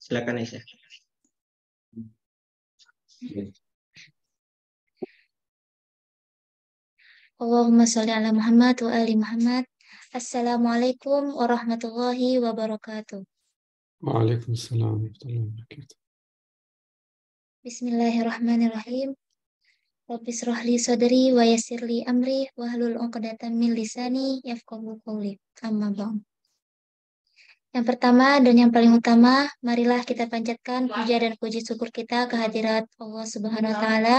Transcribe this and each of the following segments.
Silakan Aisyah. Allahumma sholli ala Muhammad wa ali Muhammad. Assalamualaikum warahmatullahi wabarakatuh. Waalaikumsalam warahmatullahi wabarakatuh. Bismillahirrahmanirrahim. Rabbi shrah li sadri wa yassir li amri wahlul 'uqdatam min lisani yafqahu qawli. Amma ba'd. Yang pertama dan yang paling utama, marilah kita panjatkan puja dan puji syukur kita kehadirat Allah Subhanahu wa taala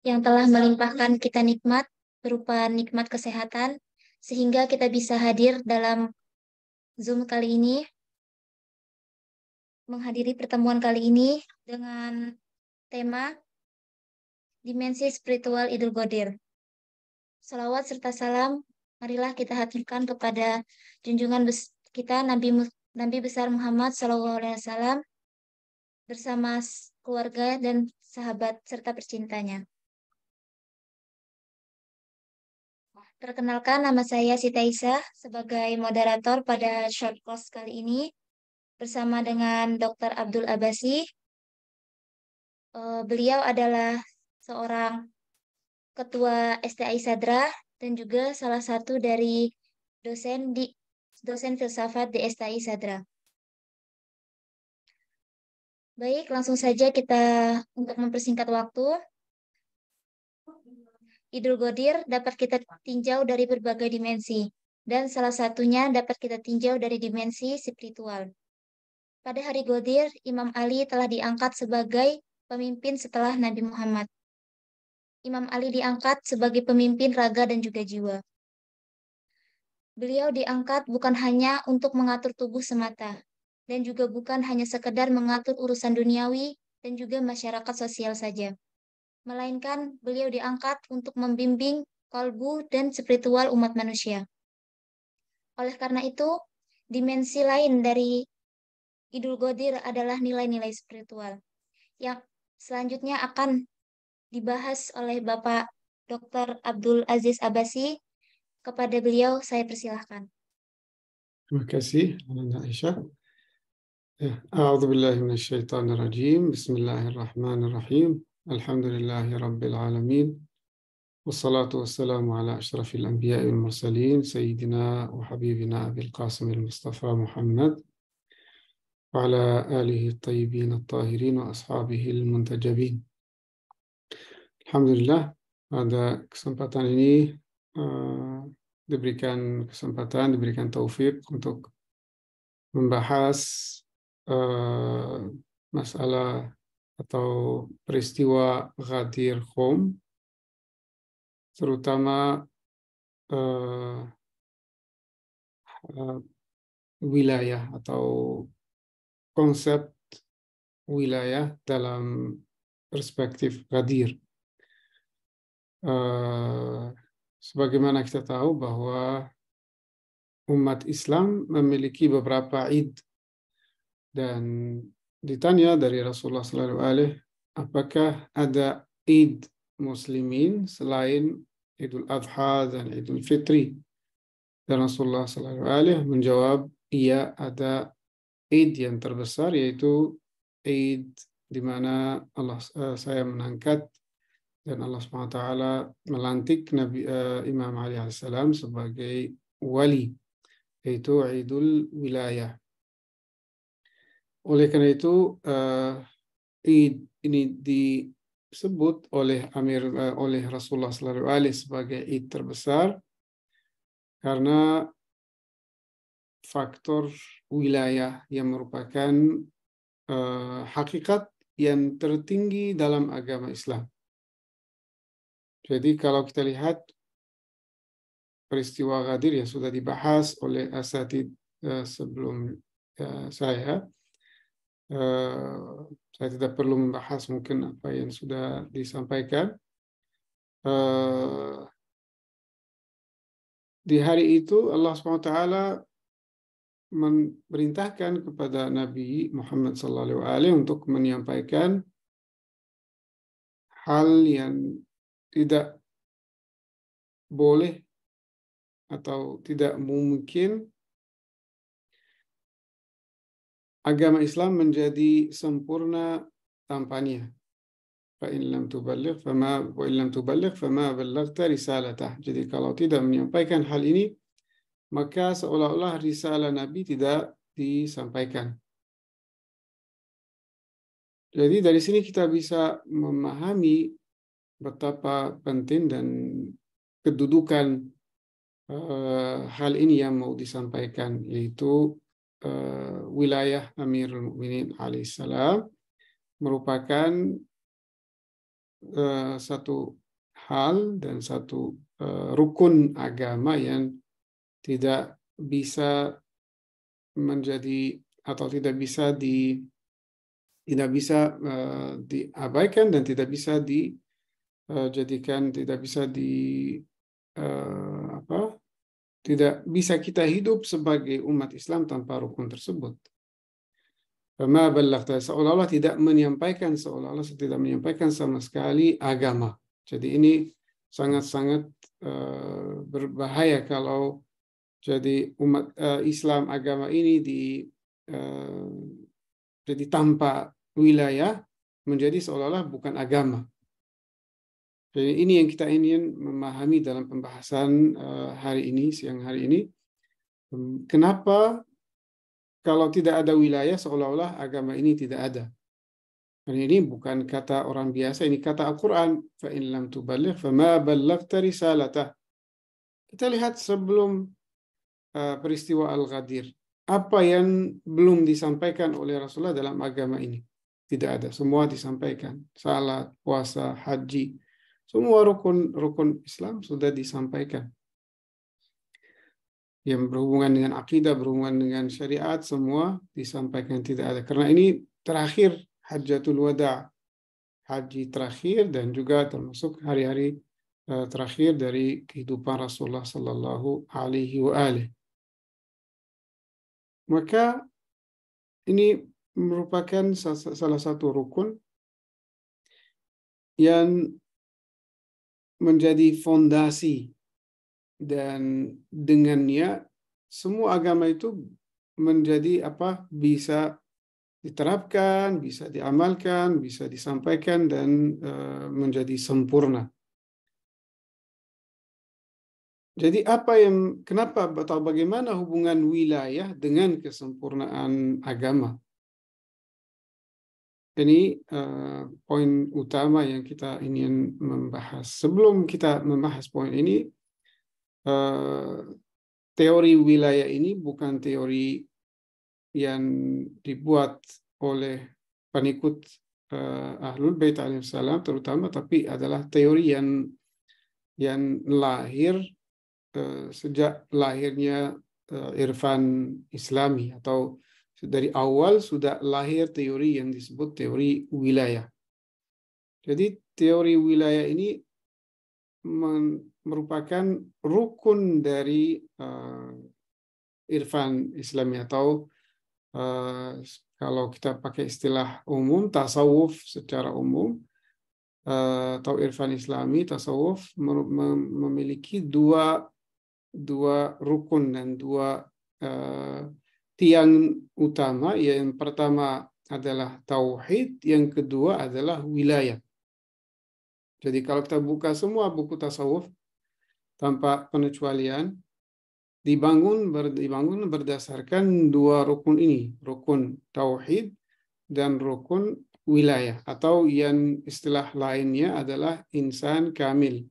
yang telah melimpahkan kita nikmat berupa nikmat kesehatan sehingga kita bisa hadir dalam Zoom kali ini, menghadiri pertemuan kali ini dengan tema Dimensi Spiritual Idul Qadir. Salawat serta salam, marilah kita haturkan kepada junjungan kita Nabi besar Muhammad SAW bersama keluarga dan sahabat serta percintanya. Perkenalkan, nama saya Siti Aisyah sebagai moderator pada short course kali ini bersama dengan Dr. Abdul Abbasi. Beliau adalah seorang ketua STI Sadra dan juga salah satu dari dosen filsafat di STI Sadra. Baik, langsung saja kita untuk mempersingkat waktu. Idul Qadir dapat kita tinjau dari berbagai dimensi, dan salah satunya dapat kita tinjau dari dimensi spiritual. Pada hari Qadir, Imam Ali telah diangkat sebagai pemimpin setelah Nabi Muhammad. Imam Ali diangkat sebagai pemimpin raga dan juga jiwa. Beliau diangkat bukan hanya untuk mengatur tubuh semata, dan juga bukan hanya sekedar mengatur urusan duniawi dan juga masyarakat sosial saja. Melainkan beliau diangkat untuk membimbing kalbu dan spiritual umat manusia. Oleh karena itu, dimensi lain dari Idul Qadir adalah nilai-nilai spiritual yang selanjutnya akan dibahas oleh Bapak Dr. Abdul Aziz Abbasi. Kepada beliau saya persilahkan. Terima kasih, Nana Aisyah. A'udzubillahi minasyaitonirrajim. Bismillahirrahmanirrahim. Alhamdulillahi rabbil alamin. Wassalatu wassalamu ala asyrafil anbiya'i wal mursalin sayyidina wa habibina Abil Qasim al-Mustafa Muhammad wa ala alihi at-tayyibin at-tahirin wa ashabihi al-muntajabin. Alhamdulillah, pada kesempatan ini diberikan taufik untuk membahas masalah atau peristiwa Ghadir Khoum, terutama wilayah atau konsep wilayah dalam perspektif Ghadir. Sebagaimana kita tahu bahwa umat Islam memiliki beberapa Id, dan ditanya dari Rasulullah SAW, apakah ada Id Muslimin selain Idul Adha dan Idul Fitri? Dan Rasulullah SAW menjawab, iya, ada Id yang terbesar, yaitu Id di mana saya mengangkat dan Allah SWT melantik Imam Ali AS sebagai wali, yaitu Idul Wilayah. Oleh karena itu, Id ini disebut oleh Rasulullah SAW sebagai Id terbesar karena faktor wilayah yang merupakan hakikat yang tertinggi dalam agama Islam. Jadi kalau kita lihat peristiwa Ghadir yang sudah dibahas oleh asatid sebelum saya tidak perlu membahas mungkin apa yang sudah disampaikan. Di hari itu Allah SWT memerintahkan kepada Nabi Muhammad SAW untuk menyampaikan hal yang tidak boleh atau tidak mungkin agama Islam menjadi sempurna tanpanya. Fa'in lam tuballigh fama wa in lam tuballigh fama ballaghta risalatah. Jadi kalau tidak menyampaikan hal ini, maka seolah-olah risalah Nabi tidak disampaikan. Jadi dari sini kita bisa memahami betapa penting dan kedudukan hal ini yang mau disampaikan, yaitu wilayah Amirul Mukminin alaihissalam merupakan satu hal dan satu rukun agama yang tidak bisa menjadi atau tidak bisa diabaikan dan tidak bisa dijadikan, tidak bisa kita hidup sebagai umat Islam tanpa rukun tersebut. Fama ballaghta, seolah-olah tidak menyampaikan sama sekali agama. Jadi ini sangat-sangat berbahaya kalau jadi umat Islam, agama ini jadi tanpa wilayah, menjadi seolah-olah bukan agama. Jadi ini yang kita ingin memahami dalam pembahasan siang hari ini. Kenapa kalau tidak ada wilayah seolah-olah agama ini tidak ada? Dan ini bukan kata orang biasa, ini kata Al-Quran. فَإِنْ لَمْ تُبَلِّغْ فَمَا بَلَّغْتَ رِسَالَتَهُ. Kita lihat sebelum peristiwa Al-Ghadir, apa yang belum disampaikan oleh Rasulullah dalam agama ini? Tidak ada, semua disampaikan. Salat, puasa, haji, semua rukun Islam sudah disampaikan. Yang berhubungan dengan akidah, berhubungan dengan syariat, semua disampaikan, tidak ada. Karena ini terakhir Hajjatul Wada', haji terakhir, dan juga termasuk hari-hari terakhir dari kehidupan Rasulullah Sallallahu Alaihi Wasallam. Maka ini merupakan salah satu rukun yang menjadi fondasi, dan dengannya semua agama itu menjadi bisa diterapkan, bisa diamalkan, bisa disampaikan, dan menjadi sempurna. Jadi kenapa atau bagaimana hubungan wilayah dengan kesempurnaan agama? Ini poin utama yang kita ingin membahas. Sebelum kita membahas poin ini, teori wilayah ini bukan teori yang dibuat oleh pengikut Ahlul Bait alaihissalam terutama, tapi adalah teori yang lahir sejak lahirnya irfan Islami, atau dari awal sudah lahir teori yang disebut teori wilayah. Jadi teori wilayah ini merupakan rukun dari irfan Islami, atau kalau kita pakai istilah umum, tasawuf secara umum, atau irfan Islami, tasawuf memiliki dua rukun dan dua tiang utama. Yang pertama adalah tauhid, yang kedua adalah wilayah. Jadi kalau kita buka semua buku tasawuf tanpa pengecualian, dibangun berdasarkan dua rukun ini, rukun tauhid dan rukun wilayah, atau yang istilah lainnya adalah insan kamil.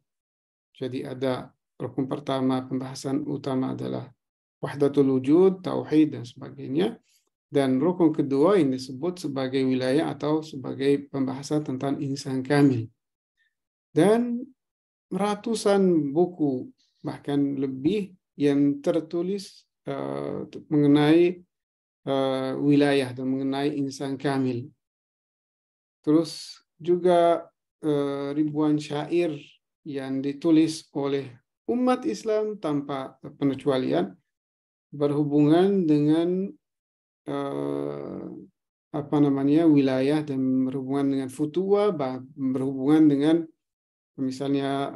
Jadi ada rukun pertama, pembahasan utama adalah wahdatul wujud, tauhid dan sebagainya, dan rukun kedua yang disebut sebagai wilayah atau sebagai pembahasan tentang insan kamil. Dan ratusan buku, bahkan lebih, yang tertulis mengenai wilayah dan mengenai insan kamil. Terus juga ribuan syair yang ditulis oleh umat Islam tanpa pengecualian berhubungan dengan wilayah, dan berhubungan dengan futwa, berhubungan dengan misalnya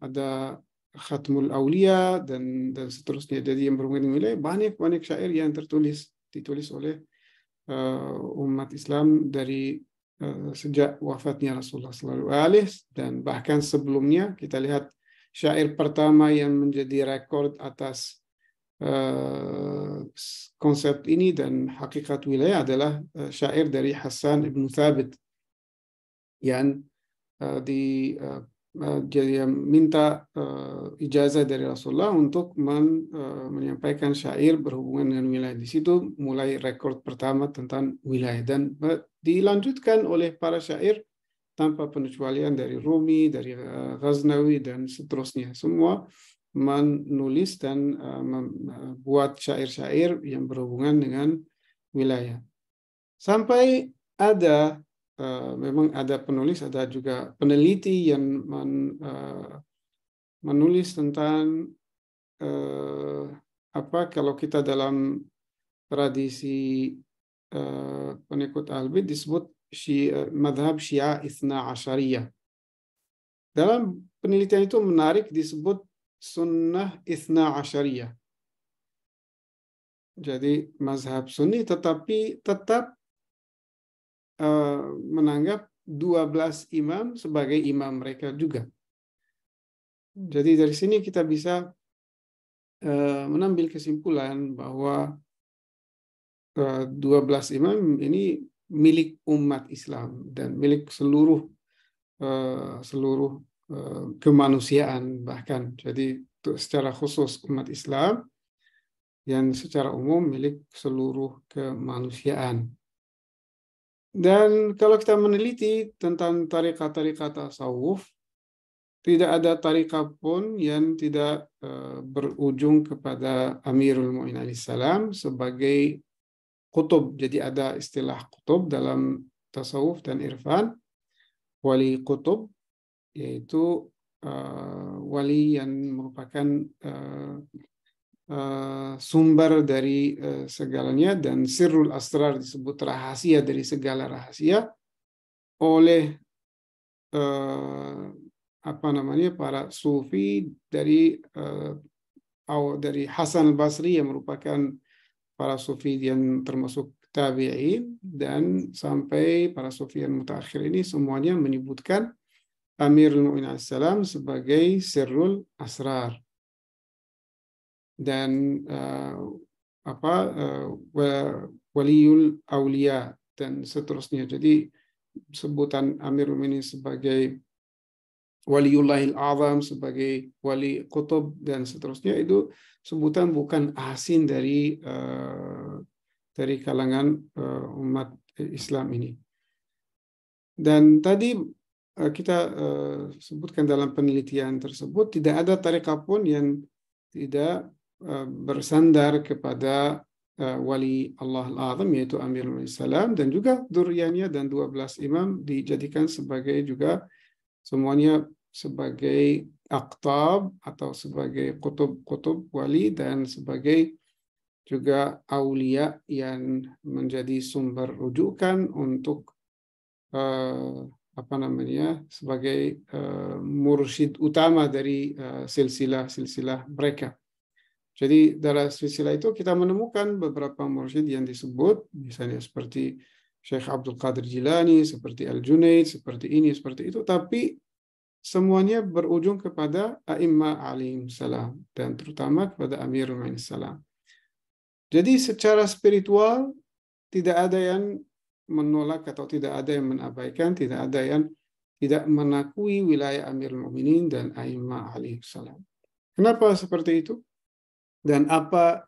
ada Khatmul Aulia dan seterusnya. Jadi yang berhubungan dengan wilayah, banyak syair yang ditulis oleh umat Islam dari sejak wafatnya Rasulullah SAW, dan bahkan sebelumnya kita lihat syair pertama yang menjadi rekor atas konsep ini dan hakikat wilayah adalah syair dari Hasan ibn Thabit yang jadi minta ijazah dari Rasulullah untuk menyampaikan syair berhubungan dengan wilayah. Di situ mulai rekor pertama tentang wilayah, dan dilanjutkan oleh para syair tanpa pengecualian dari Rumi, dari Ghaznawi, dan seterusnya. Semua menulis dan membuat syair-syair yang berhubungan dengan wilayah. Sampai ada memang ada penulis, ada juga peneliti yang menulis tentang kalau kita dalam tradisi pengikut Ahlul Bait disebut madhab Syiah Itsna Asyariyah. Dalam penelitian itu menarik, disebut Sunnah Itsna Asyariyah. Jadi mazhab Sunni tetapi tetap menganggap 12 imam sebagai imam mereka juga. Jadi dari sini kita bisa mengambil kesimpulan bahwa 12 imam ini milik umat Islam dan milik seluruh kemanusiaan bahkan. Jadi secara khusus umat Islam yang secara umum milik seluruh kemanusiaan. Dan kalau kita meneliti tentang tarikat-tarikat tasawuf, tidak ada tarikat pun yang tidak berujung kepada Amirul Mu'minin alaihissalam sebagai kutub. Jadi ada istilah kutub dalam tasawuf dan irfan. Wali kutub, yaitu wali yang merupakan sumber dari segalanya, dan sirrul asrar disebut rahasia dari segala rahasia oleh para sufi dari Hasan al-Basri yang merupakan para sufi yang termasuk tabi'in, dan sampai para sufi yang mutaakhir ini semuanya menyebutkan Amirul Mu'minin alaihissalam sebagai sirrul asrar dan waliul aulia dan seterusnya. Jadi sebutan Amirul Mu'minin sebagai waliullahil azam, sebagai wali kutub dan seterusnya, itu sebutan bukan asing dari kalangan umat Islam ini. Dan tadi kita sebutkan dalam penelitian tersebut tidak ada tarekat pun yang tidak bersandar kepada wali Allah al-Azam, yaitu Amirul Mu'minin salam, dan juga dzurriyyahnya dan 12 imam dijadikan sebagai juga semuanya sebagai aqtab atau sebagai kutub-kutub wali dan sebagai juga aulia yang menjadi sumber rujukan untuk sebagai mursyid utama dari silsilah mereka. Jadi dalam silsilah itu kita menemukan beberapa mursyid yang disebut, misalnya seperti Syekh Abdul Qadir Jilani, seperti Al-Junaid, seperti ini, seperti itu, tapi semuanya berujung kepada A'immah alaihim salam, dan terutama kepada Amirul Mu'minin salam. Jadi secara spiritual tidak ada yang menolak atau tidak ada yang menabaikan, tidak ada yang tidak mengakui wilayah Amirul Mu'minin dan A'immah alaihim salam. Kenapa seperti itu? Dan apa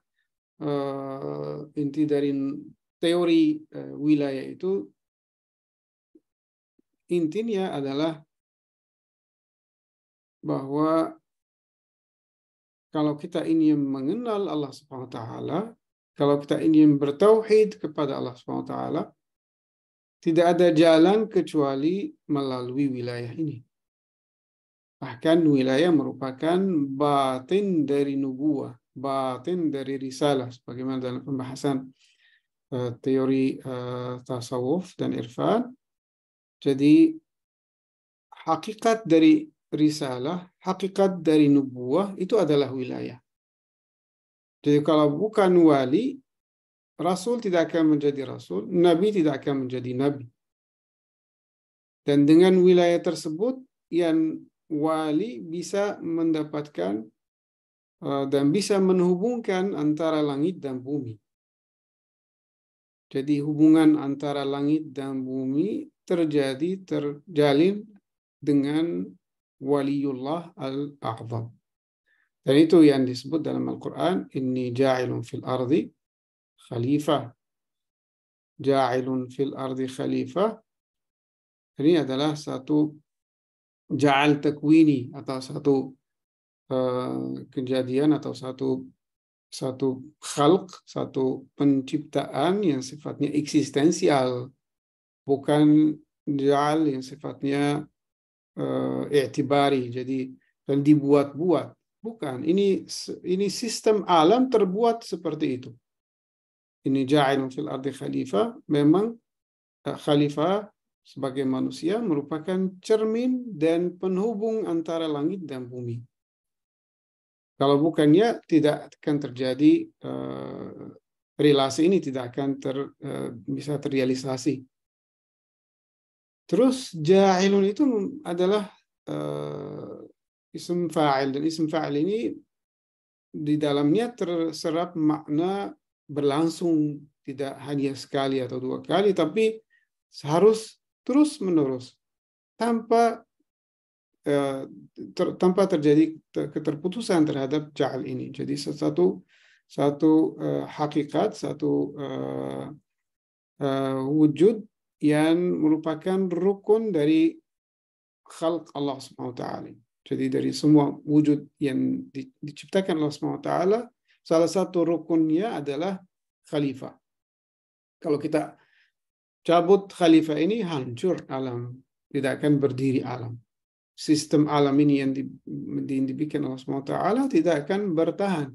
inti dari teori wilayah itu? Intinya adalah bahwa kalau kita ingin mengenal Allah Subhanahu wa taala, kalau kita ingin bertauhid kepada Allah Subhanahu wa taala, tidak ada jalan kecuali melalui wilayah ini. Bahkan wilayah merupakan batin dari nubuwah, batin dari risalah, sebagaimana dalam pembahasan teori tasawuf dan irfan. Jadi hakikat dari risalah, hakikat dari nubuwah itu adalah wilayah. Jadi kalau bukan wali, Rasul tidak akan menjadi Rasul, Nabi tidak akan menjadi Nabi. Dan dengan wilayah tersebut, yang wali bisa mendapatkan dan bisa menghubungkan antara langit dan bumi. Jadi hubungan antara langit dan bumi terjalin dengan waliullah al-a'zam. Dan itu yang disebut dalam Al-Quran, inni ja'ilun fil ardi khalifah. Ja'ilun fil ardi khalifah. Ini adalah satu ja'al takwini atau satu kejadian atau satu khalq, satu penciptaan yang sifatnya eksistensial, bukan ja'al yang sifatnya i'tibari, jadi dan dibuat-buat. Bukan, ini sistem alam terbuat seperti itu. Ini ja'ilun fil ardi khalifah, memang khalifah sebagai manusia merupakan cermin dan penghubung antara langit dan bumi. Kalau bukannya tidak akan terjadi, relasi ini tidak akan bisa terrealisasi. Terus ja'ilun itu adalah isim fa'il, dan isim fa'il ini di dalamnya terserap makna berlangsung, tidak hanya sekali atau dua kali, tapi harus terus menerus tanpa terjadi keterputusan terhadap ja'al ini. Jadi satu hakikat, satu wujud yang merupakan rukun dari khalq Allah SWT. Jadi dari semua wujud yang diciptakan Allah SWT, salah satu rukunnya adalah khalifah. Kalau kita cabut khalifah ini, hancur alam, tidak akan berdiri alam. Sistem alam ini yang dibikin Allah SWT tidak akan bertahan.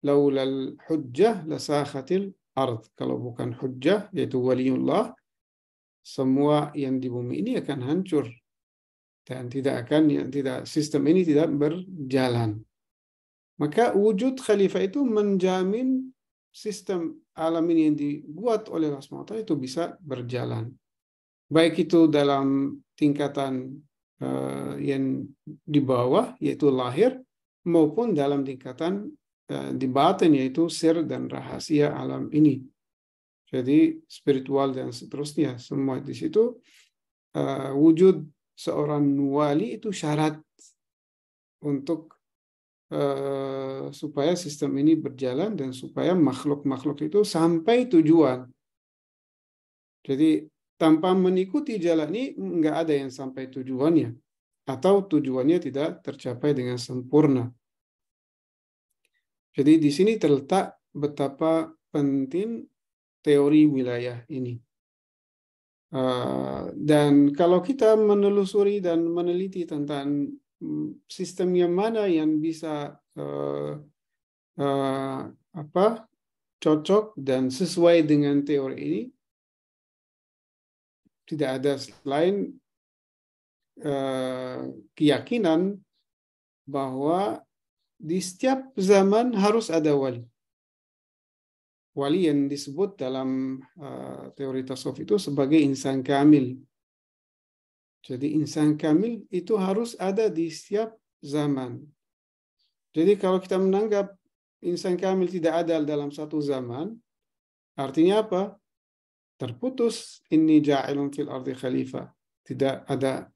Laulal hujjah lasakhatil ard. Kalau bukan hujjah, yaitu waliullah, semua yang di bumi ini akan hancur. Dan sistem ini tidak berjalan. Maka wujud khalifah itu menjamin sistem alam ini yang dibuat oleh Allah SWT itu bisa berjalan. Baik itu dalam tingkatan yang di bawah, yaitu lahir, maupun dalam tingkatan di batin, yaitu sir dan rahasia alam ini. Jadi spiritual dan seterusnya, semua di situ. Wujud seorang wali itu syarat untuk supaya sistem ini berjalan dan supaya makhluk-makhluk itu sampai tujuan. Jadi tanpa mengikuti jalan ini nggak ada yang sampai tujuannya, atau tujuannya tidak tercapai dengan sempurna. Jadi di sini terletak betapa penting teori wilayah ini. Dan kalau kita menelusuri dan meneliti tentang sistem yang mana yang bisa cocok dan sesuai dengan teori ini, tidak ada selain keyakinan bahwa di setiap zaman harus ada wali. Wali yang disebut dalam teori tasawuf itu sebagai insan kamil. Jadi insan kamil itu harus ada di setiap zaman. Jadi kalau kita menganggap insan kamil tidak ada dalam satu zaman, artinya apa? Terputus inni ja'ilun fil ardi khalifah. Tidak ada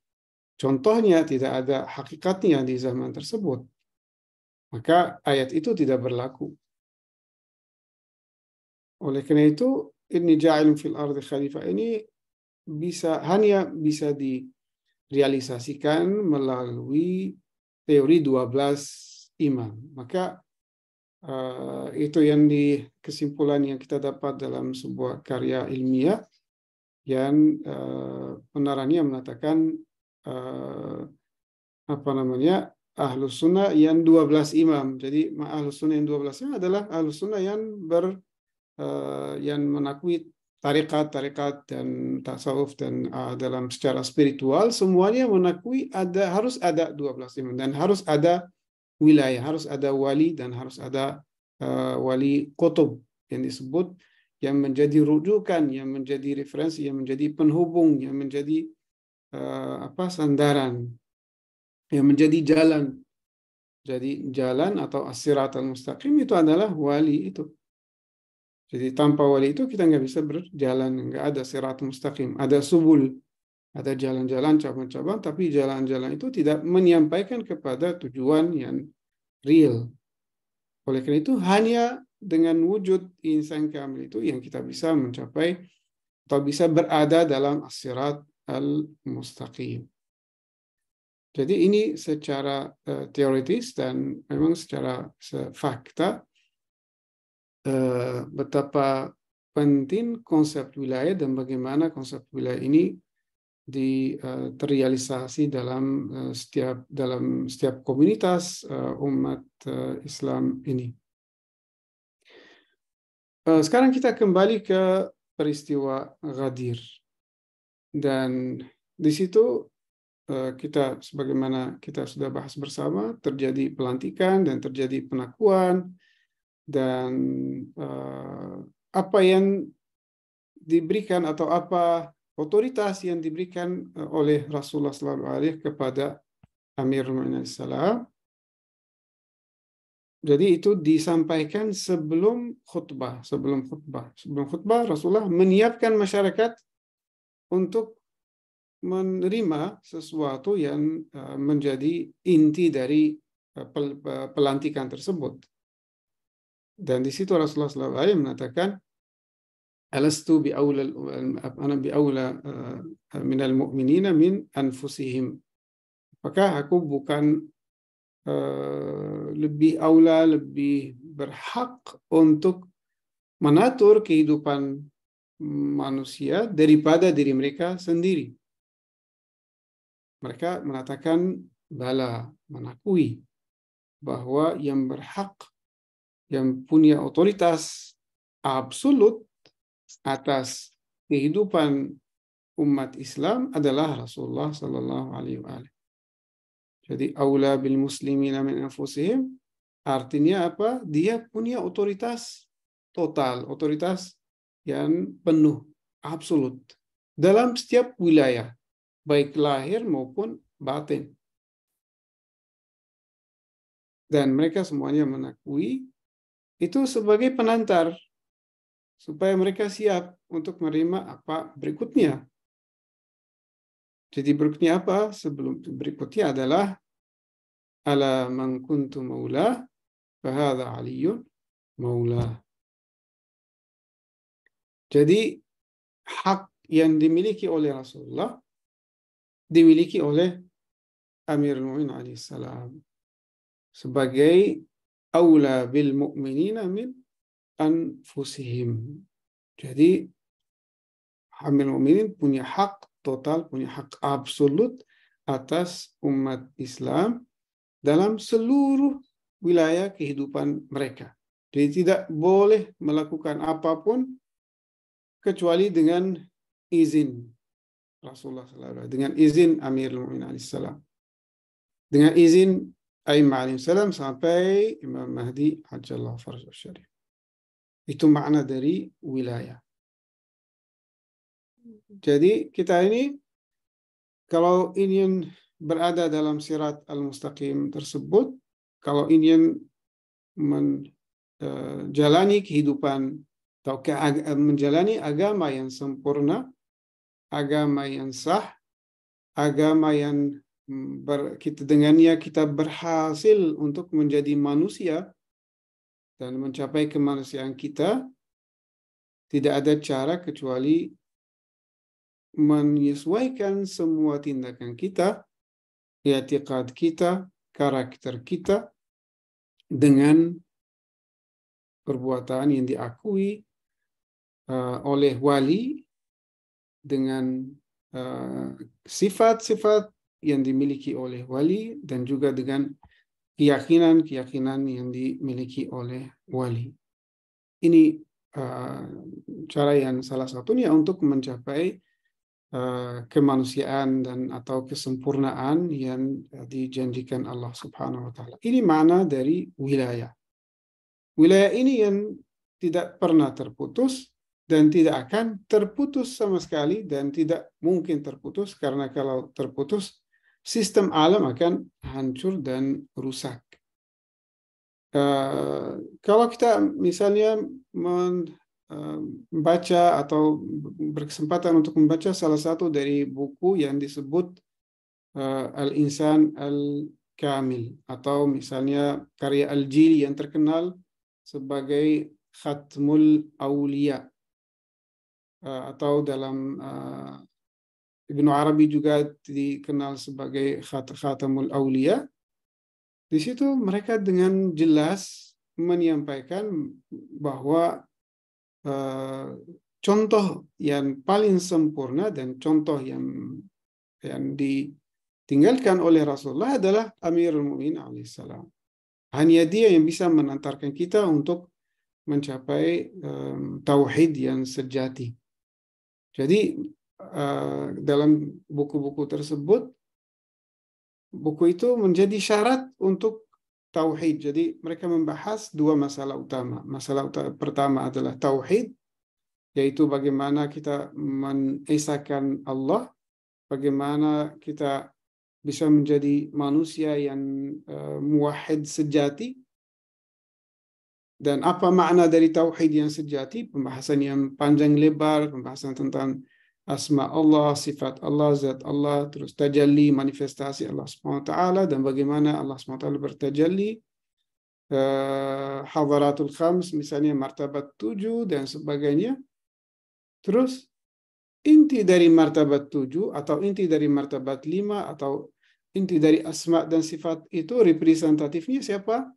contohnya, tidak ada hakikatnya di zaman tersebut. Maka ayat itu tidak berlaku. Oleh karena itu, inni ja'ilun fil ardi khalifah ini hanya bisa direalisasikan melalui teori 12 imam. Maka itu yang kesimpulan yang kita dapat dalam sebuah karya ilmiah yang penerangnya mengatakan Ahlus Sunnah yang 12 imam. Jadi Ahlus Sunnah yang 12 imam adalah Ahlus Sunnah yang mengakui tarikat dan tasawuf dan dalam secara spiritual semuanya mengakui harus ada 12 imam dan harus ada wilayah, harus ada wali dan harus ada wali qutub yang disebut, yang menjadi rujukan, yang menjadi referensi, yang menjadi penghubung, yang menjadi sandaran, yang menjadi jalan. Jadi jalan atau as-siratal mustaqim itu adalah wali itu. Jadi tanpa wali itu kita nggak bisa berjalan, nggak ada sirat mustaqim, ada subul, ada jalan-jalan cabang-cabang, tapi jalan-jalan itu tidak menyampaikan kepada tujuan yang real. Oleh karena itu hanya dengan wujud insan kamil itu yang kita bisa mencapai atau bisa berada dalam as-sirat al-mustaqim. Jadi ini secara teoritis dan memang secara fakta betapa penting konsep wilayah dan bagaimana konsep wilayah ini terrealisasi dalam setiap komunitas umat Islam ini. Sekarang kita kembali ke peristiwa Ghadir, dan di situ kita, sebagaimana kita sudah bahas bersama, terjadi pelantikan dan terjadi penakuan, dan apa yang diberikan atau apa otoritas yang diberikan oleh Rasulullah SAW kepada Amirul Mu'minin SAW. Jadi itu disampaikan sebelum khutbah. Sebelum khutbah Rasulullah menyiapkan masyarakat untuk menerima sesuatu yang menjadi inti dari pelantikan tersebut. Dan di situ Rasulullah SAW mengatakan, alastu bi'aula minal mu'minina min anfusihim. Apakah aku bukan lebih aula, lebih berhak untuk mengatur kehidupan manusia daripada diri mereka sendiri? Mereka mengatakan bala, mengakui bahwa yang berhak, yang punya otoritas absolut atas kehidupan umat Islam adalah Rasulullah Sallallahu Alaihi Wasallam. Jadi aula bil muslimina min anfusihim artinya apa? Dia punya otoritas total, otoritas yang penuh, absolut dalam setiap wilayah, baik lahir maupun batin. Dan mereka semuanya mengakui itu sebagai penantar supaya mereka siap untuk menerima apa berikutnya. Jadi berikutnya apa? Sebelum berikutnya adalah ala man kuntu maula fahadha aliyun maula. Jadi hak yang dimiliki oleh Rasulullah dimiliki oleh Amirul Mu'minin alaihissalam sebagai aula bil mu'minina min anfusihim. Jadi Amirul Mu'minin punya hak total, punya hak absolut atas umat Islam dalam seluruh wilayah kehidupan mereka. Jadi tidak boleh melakukan apapun kecuali dengan izin Rasulullah SAW, dengan izin Amirul Mu'minin alaihissalam, dengan izin A'immah alaihissalam sampai Imam Mahdi Ajallahu Farajah Syarif. Itu makna dari wilayah. Jadi kita ini kalau ingin berada dalam sirat al-mustaqim tersebut, kalau ingin menjalani kehidupan atau menjalani agama yang sempurna, agama yang sah, agama yang dengannya kita berhasil untuk menjadi manusia dan mencapai kemanusiaan kita, tidak ada cara kecuali menyesuaikan semua tindakan kita, i'tiqad kita, karakter kita dengan perbuatan yang diakui oleh wali, dengan sifat-sifat yang dimiliki oleh wali, dan juga dengan keyakinan-keyakinan yang dimiliki oleh wali. Ini cara yang salah satunya untuk mencapai kemanusiaan dan atau kesempurnaan yang dijanjikan Allah Subhanahu wa taala. Ini makna dari wilayah. Wilayah ini yang tidak pernah terputus dan tidak akan terputus sama sekali dan tidak mungkin terputus, karena kalau terputus sistem alam akan hancur dan rusak. Kalau kita misalnya membaca atau berkesempatan untuk membaca salah satu dari buku yang disebut Al-Insan Al-Kamil, atau misalnya karya Al-Jili yang terkenal sebagai Khatmul Aulia, atau dalam Ibnu Arabi juga dikenal sebagai Khatamul Aulia. Di situ mereka dengan jelas menyampaikan bahwa contoh yang paling sempurna dan contoh yang ditinggalkan oleh Rasulullah adalah Amirul Mukminin alaihissalam. Hanya dia yang bisa mengantarkan kita untuk mencapai tauhid yang sejati. Jadi dalam buku-buku tersebut, buku itu menjadi syarat untuk tauhid. Jadi mereka membahas dua masalah utama. Pertama adalah tauhid, yaitu bagaimana kita mengesahkan Allah, bagaimana kita bisa menjadi manusia yang muwahhid sejati, dan apa makna dari tauhid yang sejati. Pembahasan yang panjang lebar, pembahasan tentang asma Allah, sifat Allah, zat Allah, terus tajalli, manifestasi Allah SWT, dan bagaimana Allah SWT bertajalli, hadaratul khams, misalnya martabat 7 dan sebagainya. Terus inti dari martabat 7 atau inti dari martabat 5 atau inti dari asma dan sifat itu representatifnya siapa?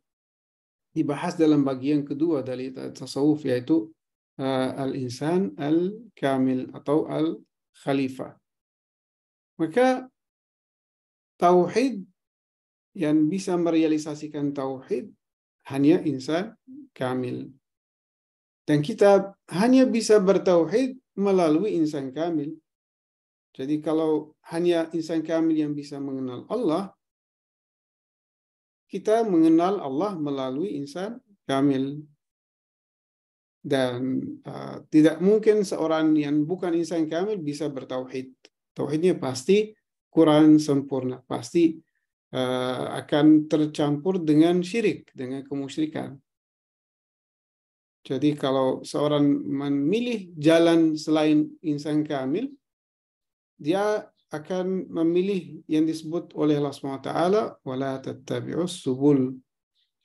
Dibahas dalam bagian kedua dari tasawuf, yaitu Al-Insan Al-Kamil atau Al-Khalifah. Maka tauhid, yang bisa merealisasikan tauhid hanya insan kamil. Dan kita hanya bisa bertauhid melalui insan kamil. Jadi kalau hanya insan kamil yang bisa mengenal Allah, kita mengenal Allah melalui insan kamil. Dan tidak mungkin seorang yang bukan insan kamil bisa bertauhid. Tauhidnya pasti kurang sempurna, pasti akan tercampur dengan syirik, dengan kemusyrikan. Jadi kalau seorang memilih jalan selain insan kamil, dia akan memilih yang disebut oleh Allah SWT, wala tattabi'us subul,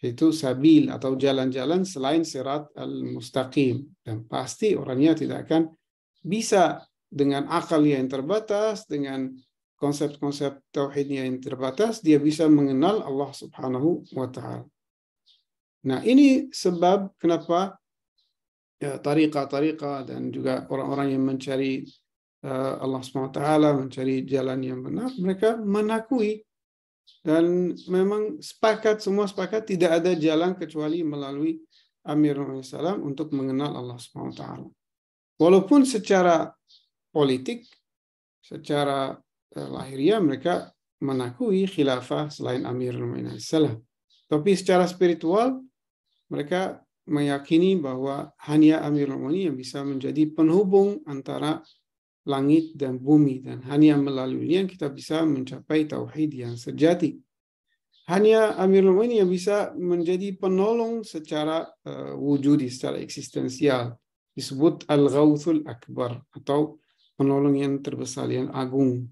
itu sabil atau jalan-jalan selain sirat al-mustaqim. Dan pasti orangnya tidak akan bisa dengan akal yang terbatas, dengan konsep-konsep tauhidnya yang terbatas, dia bisa mengenal Allah Subhanahu wa Ta'ala. Nah, ini sebab kenapa tariqah-tariqah dan juga orang-orang yang mencari Allah SWT, mencari jalan yang benar, mereka mengakui dan memang semua sepakat tidak ada jalan kecuali melalui Amirul Salam untuk mengenal Allah SWT. Walaupun secara politik, secara lahiriah mereka mengakui khilafah selain Amirul Mukminin salam, tapi secara spiritual mereka meyakini bahwa hanya Amirul Mukminin yang bisa menjadi penghubung antara langit dan bumi, dan hanya melaluinya kita bisa mencapai tauhid yang sejati. Hanya Amirul Mukminin yang bisa menjadi penolong secara wujudi, secara eksistensial, disebut Al-Ghawthul Akbar atau penolong yang terbesar, yang agung.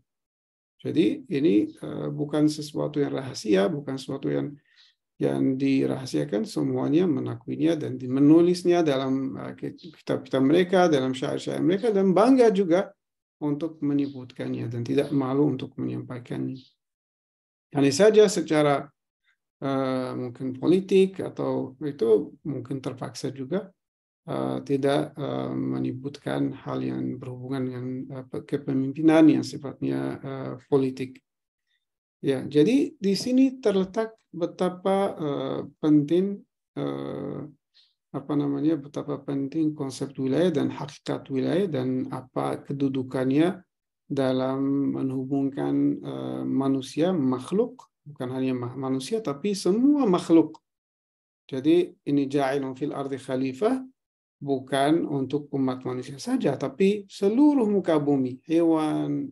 Jadi ini bukan sesuatu yang rahasia, bukan sesuatu yang dirahasiakan, semuanya menakuinya dan menulisnya dalam kitab-kitab mereka, dalam syair-syair mereka, dan bangga juga untuk menyebutkannya dan tidak malu untuk menyampaikannya. Hanya saja secara mungkin politik atau itu mungkin terpaksa juga tidak menyebutkan hal yang berhubungan dengan kepemimpinan yang sifatnya politik. Ya, jadi di sini terletak betapa penting betapa penting konsep wilayah dan hakikat wilayah dan apa kedudukannya dalam menghubungkan manusia, makhluk, bukan hanya manusia, tapi semua makhluk. Jadi ini ja'ilun fil ardi khalifah, bukan untuk umat manusia saja, tapi seluruh muka bumi, hewan,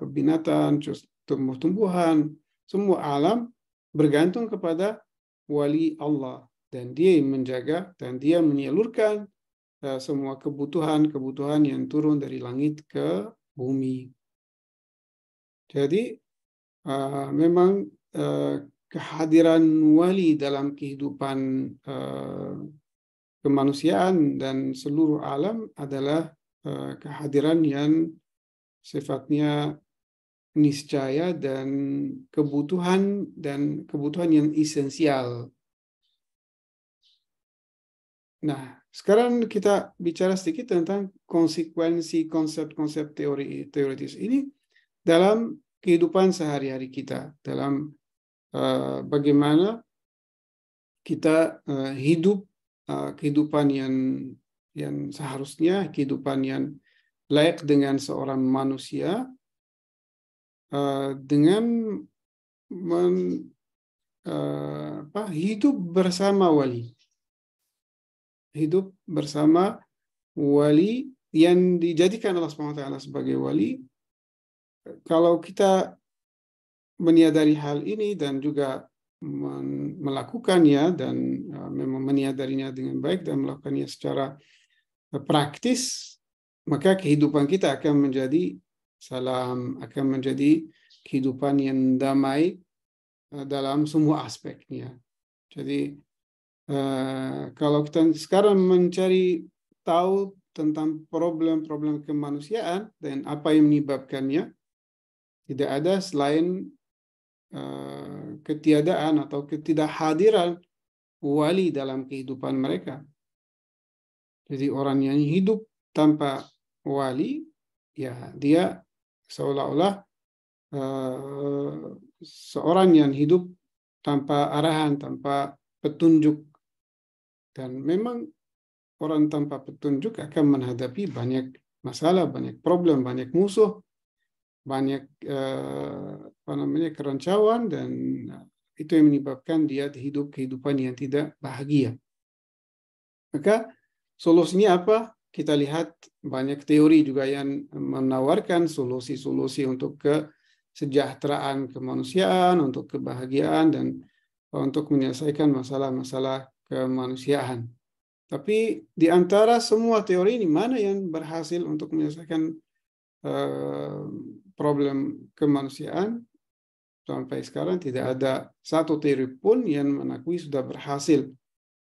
binatang, tumbuh-tumbuhan, semua alam bergantung kepada wali Allah, dan dia yang menjaga dan dia menyalurkan semua kebutuhan yang turun dari langit ke bumi. Jadi memang kehadiran wali dalam kehidupan kemanusiaan dan seluruh alam adalah kehadiran yang sifatnya niscaya dan kebutuhan yang esensial. Nah, sekarang kita bicara sedikit tentang konsekuensi konsep-konsep teoritis ini dalam kehidupan sehari-hari kita, dalam bagaimana kita hidup kehidupan yang seharusnya, kehidupan yang layak dengan seorang manusia, dengan hidup bersama wali. Hidup bersama wali yang dijadikan Allah SWT sebagai wali. Kalau kita menyadari hal ini dan juga melakukannya dan memang menyadarinya dengan baik dan melakukannya secara praktis, maka kehidupan kita akan menjadi salam, akan menjadi kehidupan yang damai dalam semua aspeknya. Jadi kalau kita sekarang mencari tahu tentang problem-problem kemanusiaan dan apa yang menyebabkannya, tidak ada selain ketiadaan atau ketidakhadiran wali dalam kehidupan mereka. Jadi orang yang hidup tanpa wali, ya dia seolah-olah seorang yang hidup tanpa arahan, tanpa petunjuk. Dan memang orang tanpa petunjuk akan menghadapi banyak masalah, banyak problem, banyak musuh, banyak kerancuan, dan itu yang menyebabkan dia hidup kehidupan yang tidak bahagia. Maka solusinya apa? Kita lihat banyak teori juga yang menawarkan solusi-solusi untuk kesejahteraan kemanusiaan, untuk kebahagiaan, dan untuk menyelesaikan masalah-masalah kemanusiaan. Tapi di antara semua teori ini, mana yang berhasil untuk menyelesaikan problem kemanusiaan? Sampai sekarang tidak ada satu teori pun yang mengakui sudah berhasil.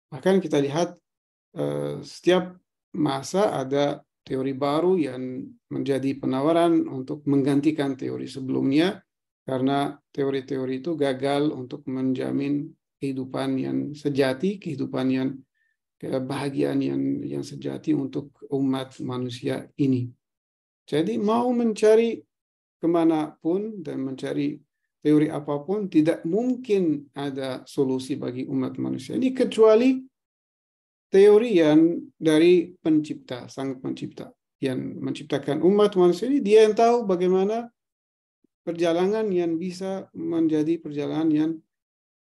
Bahkan kita lihat setiap masa ada teori baru yang menjadi penawaran untuk menggantikan teori sebelumnya, karena teori-teori itu gagal untuk menjamin kehidupan yang sejati, kehidupan yang kebahagiaan yang sejati untuk umat manusia ini. Jadi mau mencari kemanapun dan mencari teori apapun, tidak mungkin ada solusi bagi umat manusia ini kecuali teori yang dari pencipta, sang pencipta yang menciptakan umat manusia ini. Dia yang tahu bagaimana perjalanan yang bisa menjadi perjalanan yang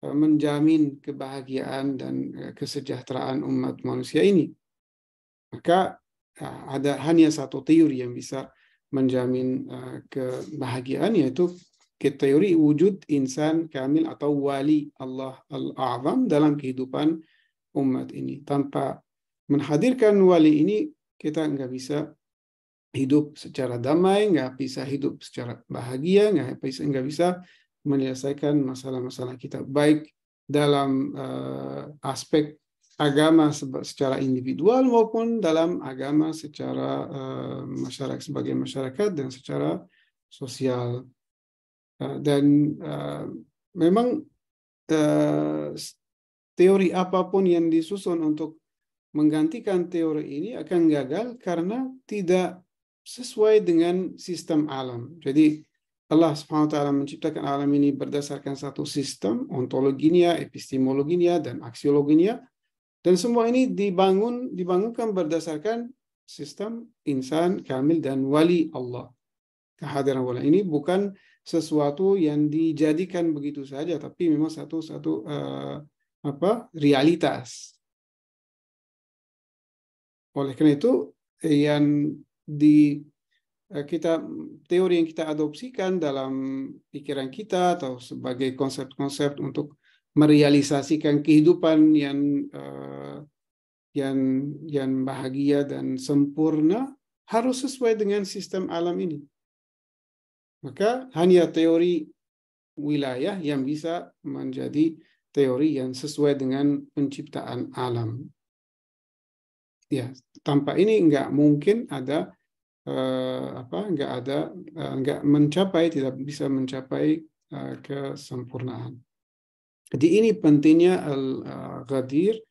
menjamin kebahagiaan dan kesejahteraan umat manusia ini. Maka ada hanya satu teori yang bisa menjamin kebahagiaan, yaitu teori wujud insan kamil atau wali Allah al-A'zam dalam kehidupan umat ini. Tanpa menghadirkan wali ini, kita nggak bisa hidup secara damai, nggak bisa hidup secara bahagia, nggak bisa menyelesaikan masalah-masalah kita, baik dalam aspek agama secara individual maupun dalam agama secara masyarakat, sebagai masyarakat, dan secara sosial. Dan memang teori apapun yang disusun untuk menggantikan teori ini akan gagal karena tidak sesuai dengan sistem alam. Jadi Allah SWT menciptakan alam ini berdasarkan satu sistem, ontologinya, epistemologinya, dan aksiologinya. Dan semua ini dibangunkan berdasarkan sistem insan kamil dan wali Allah. Kehadiran wali ini bukan sesuatu yang dijadikan begitu saja, tapi memang satu realitas. Oleh karena itu, yang di kita teori yang kita adopsikan dalam pikiran kita atau sebagai konsep-konsep untuk merealisasikan kehidupan yang bahagia dan sempurna harus sesuai dengan sistem alam ini. Maka hanya teori wilayah yang bisa menjadi teori yang sesuai dengan penciptaan alam. Ya, tanpa ini nggak mungkin ada tidak bisa mencapai kesempurnaan. Jadi ini pentingnya Al-Ghadir,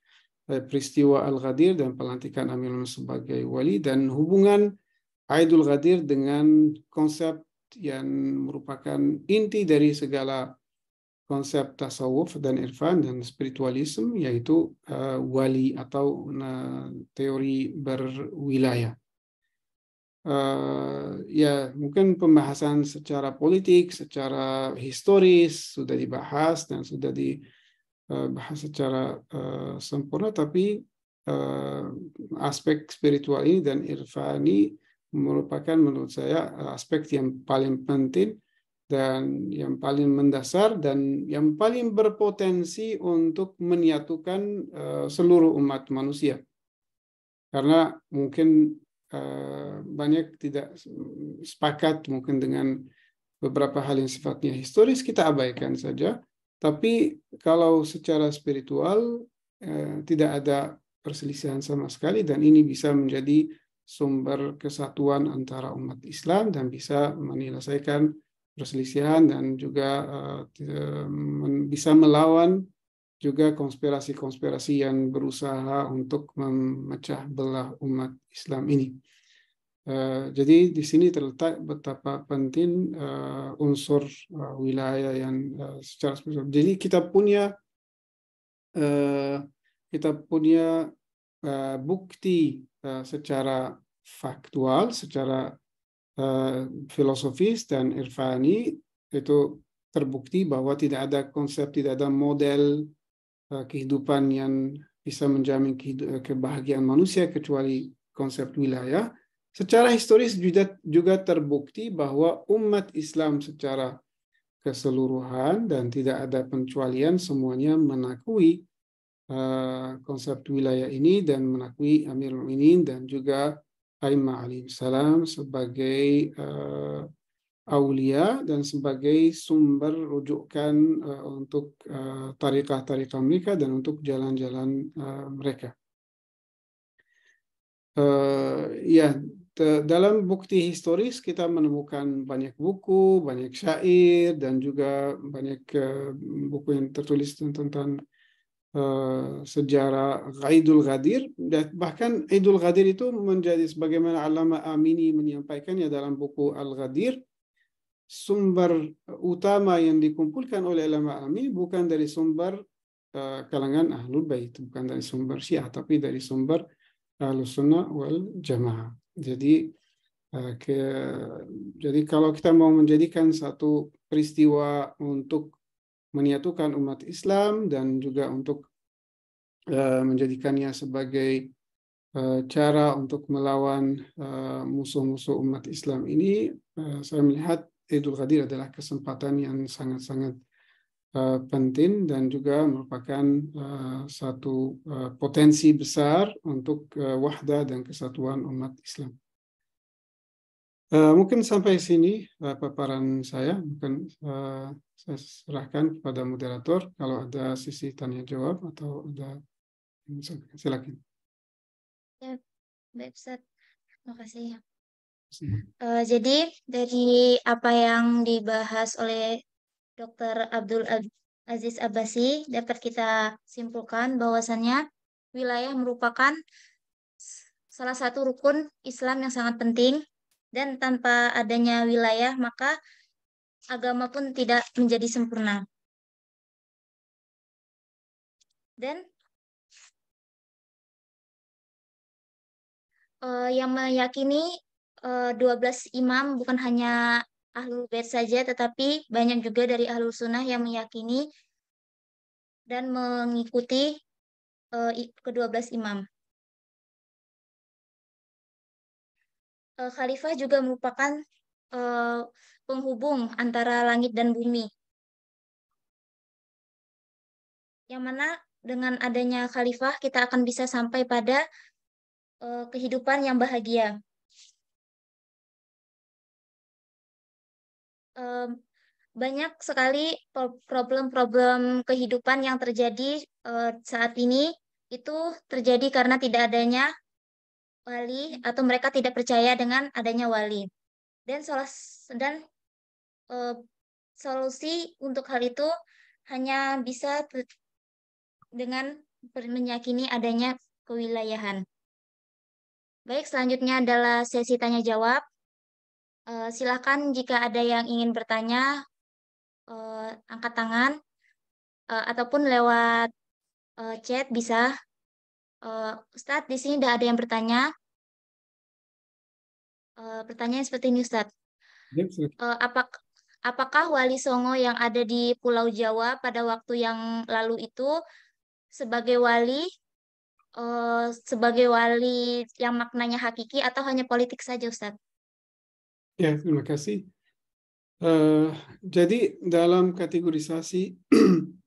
peristiwa Al-Ghadir dan pelantikan Amirul sebagai wali, dan hubungan Aidul Ghadir dengan konsep yang merupakan inti dari segala konsep tasawuf dan irfan dan spiritualisme, yaitu wali atau teori berwilayah. Ya, mungkin pembahasan secara politik, secara historis sudah dibahas dan sudah dibahas secara sempurna, tapi aspek spiritual ini dan irfani merupakan menurut saya aspek yang paling penting dan yang paling mendasar dan yang paling berpotensi untuk menyatukan seluruh umat manusia. Karena mungkin banyak tidak sepakat mungkin dengan beberapa hal yang sifatnya historis, kita abaikan saja. Tapi kalau secara spiritual tidak ada perselisihan sama sekali, dan ini bisa menjadi sumber kesatuan antara umat Islam dan bisa menyelesaikan perselisihan dan juga bisa melawan juga konspirasi-konspirasi yang berusaha untuk memecah belah umat Islam ini. Jadi di sini terletak betapa penting unsur wilayah yang secara spiritual. Jadi kita punya bukti secara faktual, secara filosofis dan irfani, itu terbukti bahwa tidak ada konsep, tidak ada model kehidupan yang bisa menjamin kebahagiaan manusia kecuali konsep wilayah. Secara historis juga terbukti bahwa umat Islam secara keseluruhan dan tidak ada pengecualian semuanya mengakui konsep wilayah ini dan mengakui Amirul Mukminin dan juga A'immah alaihissalam sebagai aulia dan sebagai sumber rujukan untuk tariqah-tariqah mereka dan untuk jalan-jalan mereka. Ya, dalam bukti historis kita menemukan banyak buku, banyak syair, dan juga banyak buku yang tertulis tentang sejarah Aidul Ghadir. Bahkan Aidul Ghadir itu menjadi sebagaimana Allama Amini menyampaikannya dalam buku Al-Ghadir, sumber utama yang dikumpulkan oleh Allama Amini bukan dari sumber kalangan Ahlul Bait, bukan dari sumber Syiah, tapi dari sumber Ahlus Sunnah wal Jamaah. Jadi kalau kita mau menjadikan satu peristiwa untuk menyatukan umat Islam dan juga untuk menjadikannya sebagai cara untuk melawan musuh-musuh umat Islam ini, saya melihat Idul Ghadir adalah kesempatan yang sangat-sangat penting dan juga merupakan satu potensi besar untuk wahdah dan kesatuan umat Islam. Mungkin sampai sini paparan saya. Mungkin saya serahkan kepada moderator kalau ada sisi tanya jawab atau ada, silakan. Ya, baik Ustaz. Terima kasih. Jadi dari apa yang dibahas oleh Dr. Abdul Aziz Abbasi dapat kita simpulkan bahwasannya wilayah merupakan salah satu rukun Islam yang sangat penting, dan tanpa adanya wilayah maka agama pun tidak menjadi sempurna. Dan yang meyakini 12 imam bukan hanya Ahlul Bait saja, tetapi banyak juga dari Ahlul Sunnah yang meyakini dan mengikuti ke-12 imam. Khalifah juga merupakan penghubung antara langit dan bumi, yang mana dengan adanya khalifah kita akan bisa sampai pada kehidupan yang bahagia. Em, Banyak sekali problem-problem kehidupan yang terjadi saat ini itu terjadi karena tidak adanya wali atau mereka tidak percaya dengan adanya wali. Dan dan eh, solusi untuk hal itu hanya bisa dengan meyakini adanya kewilayahan. Baik, selanjutnya adalah sesi tanya jawab. Silakan jika ada yang ingin bertanya, angkat tangan ataupun lewat chat bisa. Ustadz, di sini tidak ada yang bertanya. Pertanyaan seperti ini, Ustadz. Ya, silakan. Apakah Wali Songo yang ada di Pulau Jawa pada waktu yang lalu itu sebagai sebagai wali yang maknanya hakiki atau hanya politik saja, Ustadz? Ya, terima kasih. Jadi dalam kategorisasi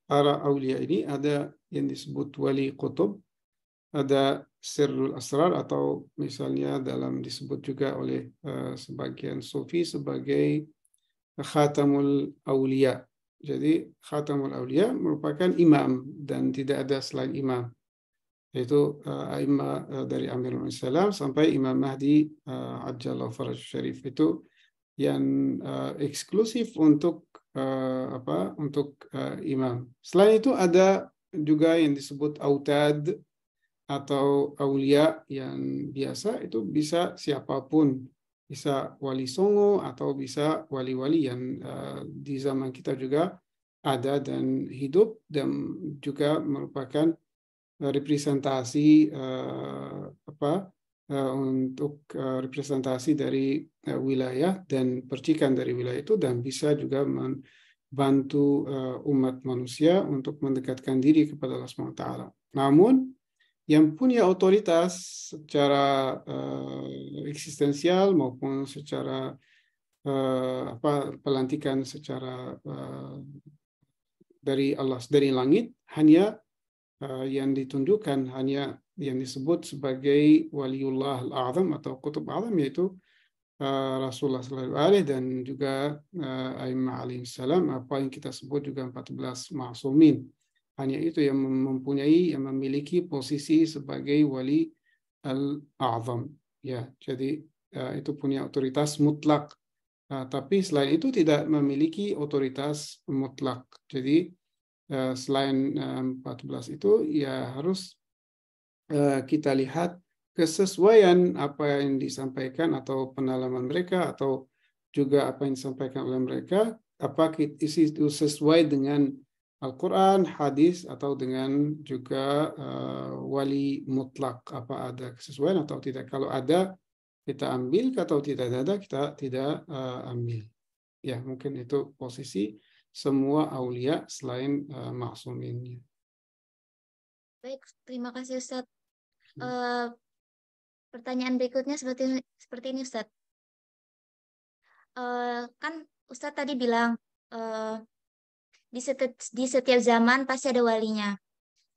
para aulia ini ada yang disebut wali qutub, ada sirrul asrar, atau misalnya disebut juga oleh sebagian sufi sebagai khatamul aulia. Jadi khatamul aulia merupakan imam dan tidak ada selain imam, yaitu a'immah dari Amirul Mu'minin sampai Imam Mahdi Ajjallahu Faraj Syarif, itu yang eksklusif untuk imam. Selain itu ada juga yang disebut autad atau aulia yang biasa, itu bisa siapapun, bisa wali songo atau bisa wali-wali yang di zaman kita juga ada dan hidup dan juga merupakan representasi untuk representasi dari wilayah dan percikan dari wilayah itu, dan bisa juga membantu umat manusia untuk mendekatkan diri kepada Allah SWT. Namun yang punya otoritas secara eksistensial maupun secara pelantikan secara dari Allah, dari langit, hanya yang ditunjukkan hanya yang disebut sebagai waliullah al-a'zam atau kutub a'zam, yaitu Rasulullah SAW dan juga a'immah alaihi salam, apa yang kita sebut juga 14 ma'sumin. Hanya itu yang memiliki posisi sebagai wali al-a'zam. Ya, jadi itu punya otoritas mutlak. Tapi selain itu tidak memiliki otoritas mutlak. Jadi selain 14 itu ya harus kita lihat kesesuaian apa yang disampaikan atau pengalaman mereka, atau juga apa yang disampaikan oleh mereka, apa isi itu sesuai dengan Al-Quran, hadis, atau dengan juga wali mutlak, apa ada kesesuaian atau tidak. Kalau ada kita ambil, atau tidak ada kita tidak ambil. Ya, mungkin itu posisi semua aulia selain maksuminnya. Baik, terima kasih Ustadz. Pertanyaan berikutnya seperti ini Ustadz. Kan Ustadz tadi bilang di setiap zaman pasti ada walinya.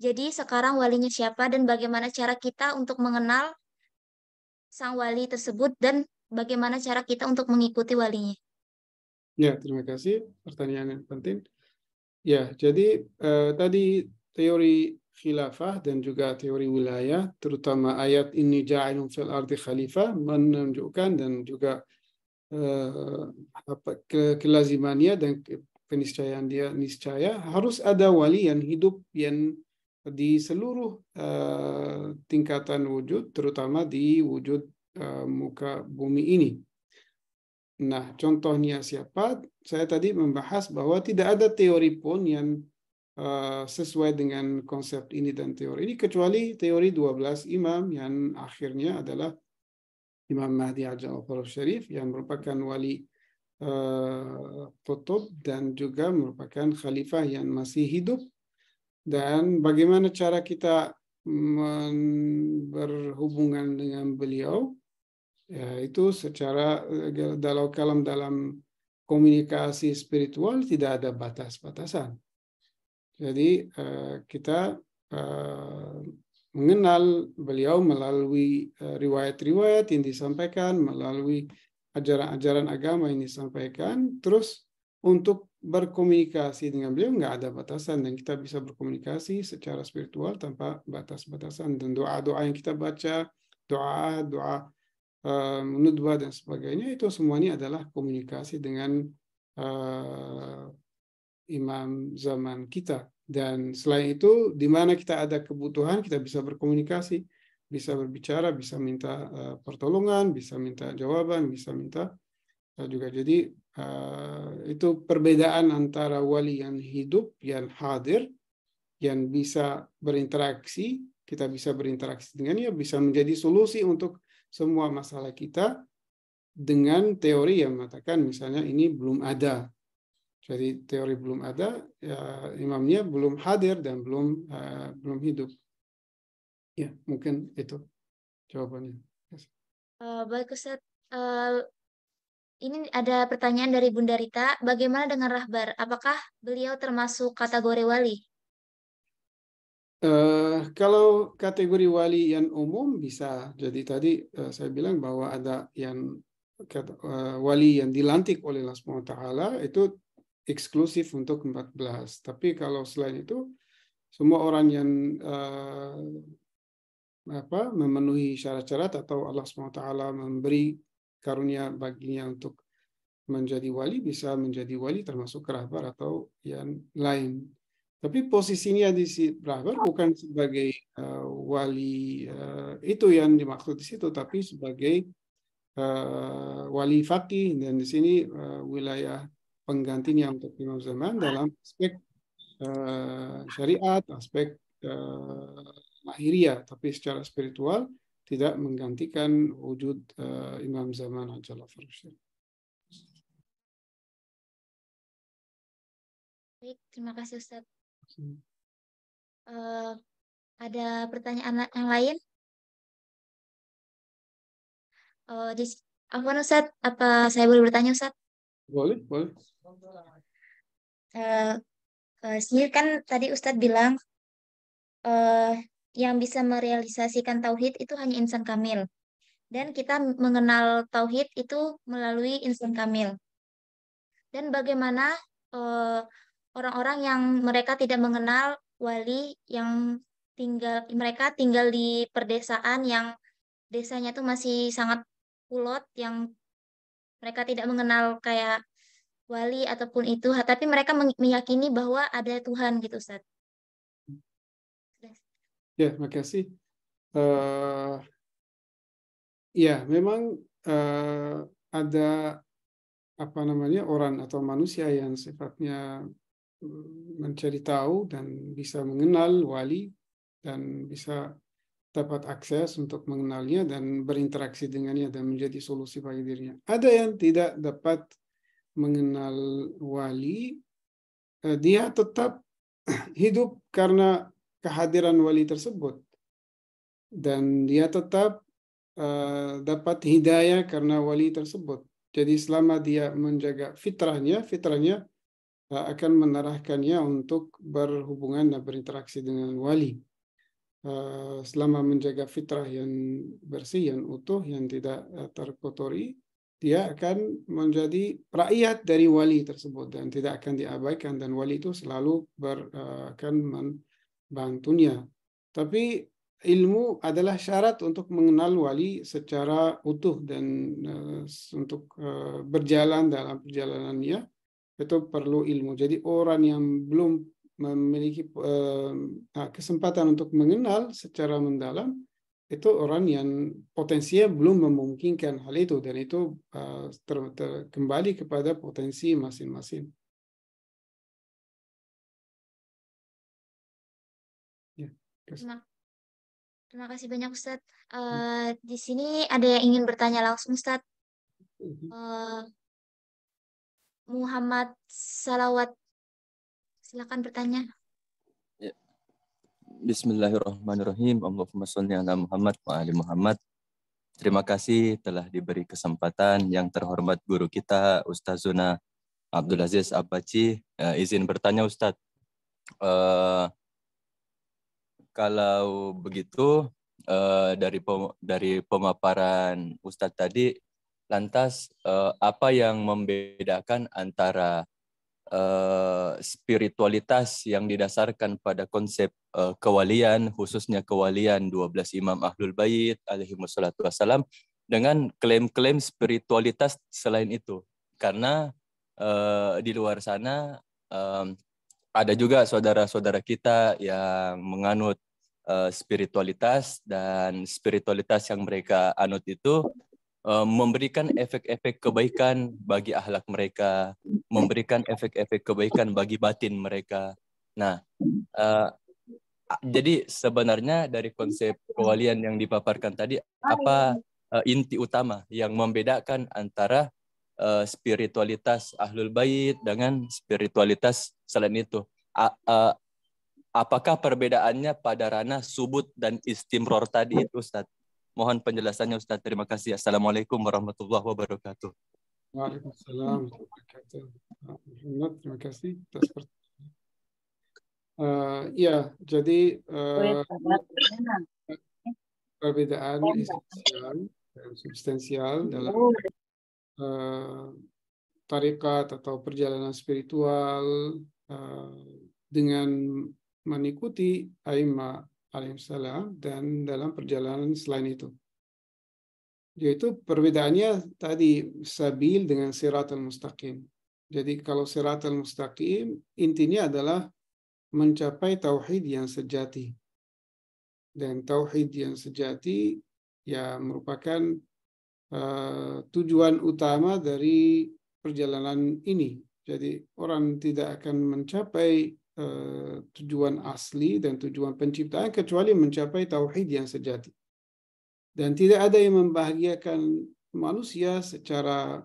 Jadi sekarang walinya siapa dan bagaimana cara kita untuk mengenal sang wali tersebut dan bagaimana cara kita untuk mengikuti walinya? Ya, terima kasih. Pertanyaan yang penting. Ya, jadi tadi teori khilafah dan juga teori wilayah, terutama ayat ini ja'ilun fil ardi khalifah, menunjukkan dan juga kelazimannya dan keniscayaan dia niscaya harus ada wali yang hidup yang di seluruh tingkatan wujud, terutama di wujud muka bumi ini. Nah, contohnya siapa? Saya tadi membahas bahwa tidak ada teori pun yang sesuai dengan konsep ini dan teori ini, kecuali teori 12 imam yang akhirnya adalah Imam Mahdi Ajjallahu Faraj Syarif, yang merupakan wali qutub dan juga merupakan khalifah yang masih hidup. Dan bagaimana cara kita berhubungan dengan beliau? Ya, itu secara dalam komunikasi spiritual tidak ada batas-batasan. Jadi kita mengenal beliau melalui riwayat-riwayat yang disampaikan, melalui ajaran-ajaran agama yang disampaikan, terus untuk berkomunikasi dengan beliau nggak ada batasan dan kita bisa berkomunikasi secara spiritual tanpa batas-batasan, dan doa-doa yang kita baca, doa nudbah dan sebagainya, itu semuanya adalah komunikasi dengan imam zaman kita. Dan selain itu, di mana kita ada kebutuhan, kita bisa berkomunikasi, bisa berbicara, bisa minta pertolongan, bisa minta jawaban, bisa minta juga. Jadi itu perbedaan antara wali yang hidup, yang hadir, yang bisa berinteraksi, kita bisa berinteraksi dengannya, bisa menjadi solusi untuk semua masalah kita, dengan teori yang mengatakan misalnya ini belum ada. Jadi teori belum ada, ya, imamnya belum hadir dan belum hidup. Ya, mungkin itu jawabannya. Baik Ustadz, ini ada pertanyaan dari Bunda Rita. Bagaimana dengan rahbar? Apakah beliau termasuk kategori wali? Kalau kategori wali yang umum bisa. Jadi tadi saya bilang bahwa ada yang wali yang dilantik oleh Allah SWT itu eksklusif untuk 14. Tapi kalau selain itu, semua orang yang memenuhi syarat-syarat atau Allah SWT memberi karunia baginya untuk menjadi wali, bisa menjadi wali termasuk rahbar atau yang lain. Tapi posisinya di rahbar bukan sebagai wali, itu yang dimaksud di situ, tapi sebagai wali faqih, dan di sini wilayah penggantinya untuk imam zaman dalam aspek syariat, aspek lahiriah, tapi secara spiritual tidak menggantikan wujud imam zaman ajallahu farsyid. Baik, terima kasih Ustadz. Ada pertanyaan yang lain? Apa Ustadz? Apa saya boleh bertanya Ustadz? Boleh, boleh. Sini kan tadi Ustadz bilang yang bisa merealisasikan tauhid itu hanya insan kamil. Dan kita mengenal tauhid itu melalui insan kamil. Dan bagaimana orang-orang yang mereka tidak mengenal wali, yang mereka tinggal di perdesaan yang desanya itu masih sangat kulot, yang mereka tidak mengenal kayak wali ataupun itu, tapi mereka meyakini bahwa ada Tuhan gitu, Ustaz. Ya, makasih. Ya, memang ada orang atau manusia yang sifatnya mencari tahu dan bisa mengenal wali dan bisa dapat akses untuk mengenalnya dan berinteraksi dengannya dan menjadi solusi bagi dirinya. Ada yang tidak dapat mengenal wali, dia tetap hidup karena kehadiran wali tersebut, dan dia tetap dapat hidayah karena wali tersebut. Jadi selama dia menjaga fitrahnya akan menarahkannya untuk berhubungan dan berinteraksi dengan wali. Selama menjaga fitrah yang bersih, yang utuh, yang tidak terkotori, dia akan menjadi rakyat dari wali tersebut dan tidak akan diabaikan, dan wali itu selalu akan membantunya. Tapi ilmu adalah syarat untuk mengenal wali secara utuh dan untuk berjalan dalam perjalanannya itu perlu ilmu. Jadi orang yang belum memiliki kesempatan untuk mengenal secara mendalam, itu orang yang potensinya belum memungkinkan hal itu, dan itu kembali kepada potensi masing-masing. Ya, terima kasih banyak Ustadz. Di sini ada yang ingin bertanya langsung Ustadz. Muhammad Salawat, silakan bertanya. Ya. Bismillahirrahmanirrahim. Allahumma sholli ala Muhammad wa ali Muhammad. Terima kasih telah diberi kesempatan yang terhormat guru kita Ustazuna Abdul Aziz Abaci. Izin bertanya Ustadz, kalau begitu dari pemaparan Ustadz tadi, lantas apa yang membedakan antara spiritualitas yang didasarkan pada konsep kewalian, khususnya kewalian 12 Imam Ahlul Bait alaihi wassalatu wassalam, dengan klaim-klaim spiritualitas selain itu? Karena di luar sana ada juga saudara-saudara kita yang menganut spiritualitas, dan spiritualitas yang mereka anut itu memberikan efek-efek kebaikan bagi akhlak mereka, memberikan efek-efek kebaikan bagi batin mereka. Nah, jadi sebenarnya dari konsep kewalian yang dipaparkan tadi, apa inti utama yang membedakan antara spiritualitas Ahlul Bait dengan spiritualitas selain itu? Apakah perbedaannya pada ranah subut dan istimror tadi itu, Ustaz? Mohon penjelasannya, Ustaz. Terima kasih. Assalamualaikum warahmatullahi wabarakatuh. Waalaikumsalam warahmatullahi wabarakatuh. Muhammad, terima kasih atas pertanyaan. Ya, jadi perbedaan esensial dan substansial dalam tarekat atau perjalanan spiritual dengan mengikuti A'immah alaihissalam dan dalam perjalanan selain itu. Yaitu perbedaannya tadi sabil dengan siratal mustaqim. Jadi kalau siratal mustaqim intinya adalah mencapai tauhid yang sejati. Dan tauhid yang sejati ya merupakan tujuan utama dari perjalanan ini. Jadi orang tidak akan mencapai tujuan asli dan tujuan penciptaan kecuali mencapai tauhid yang sejati. Dan tidak ada yang membahagiakan manusia secara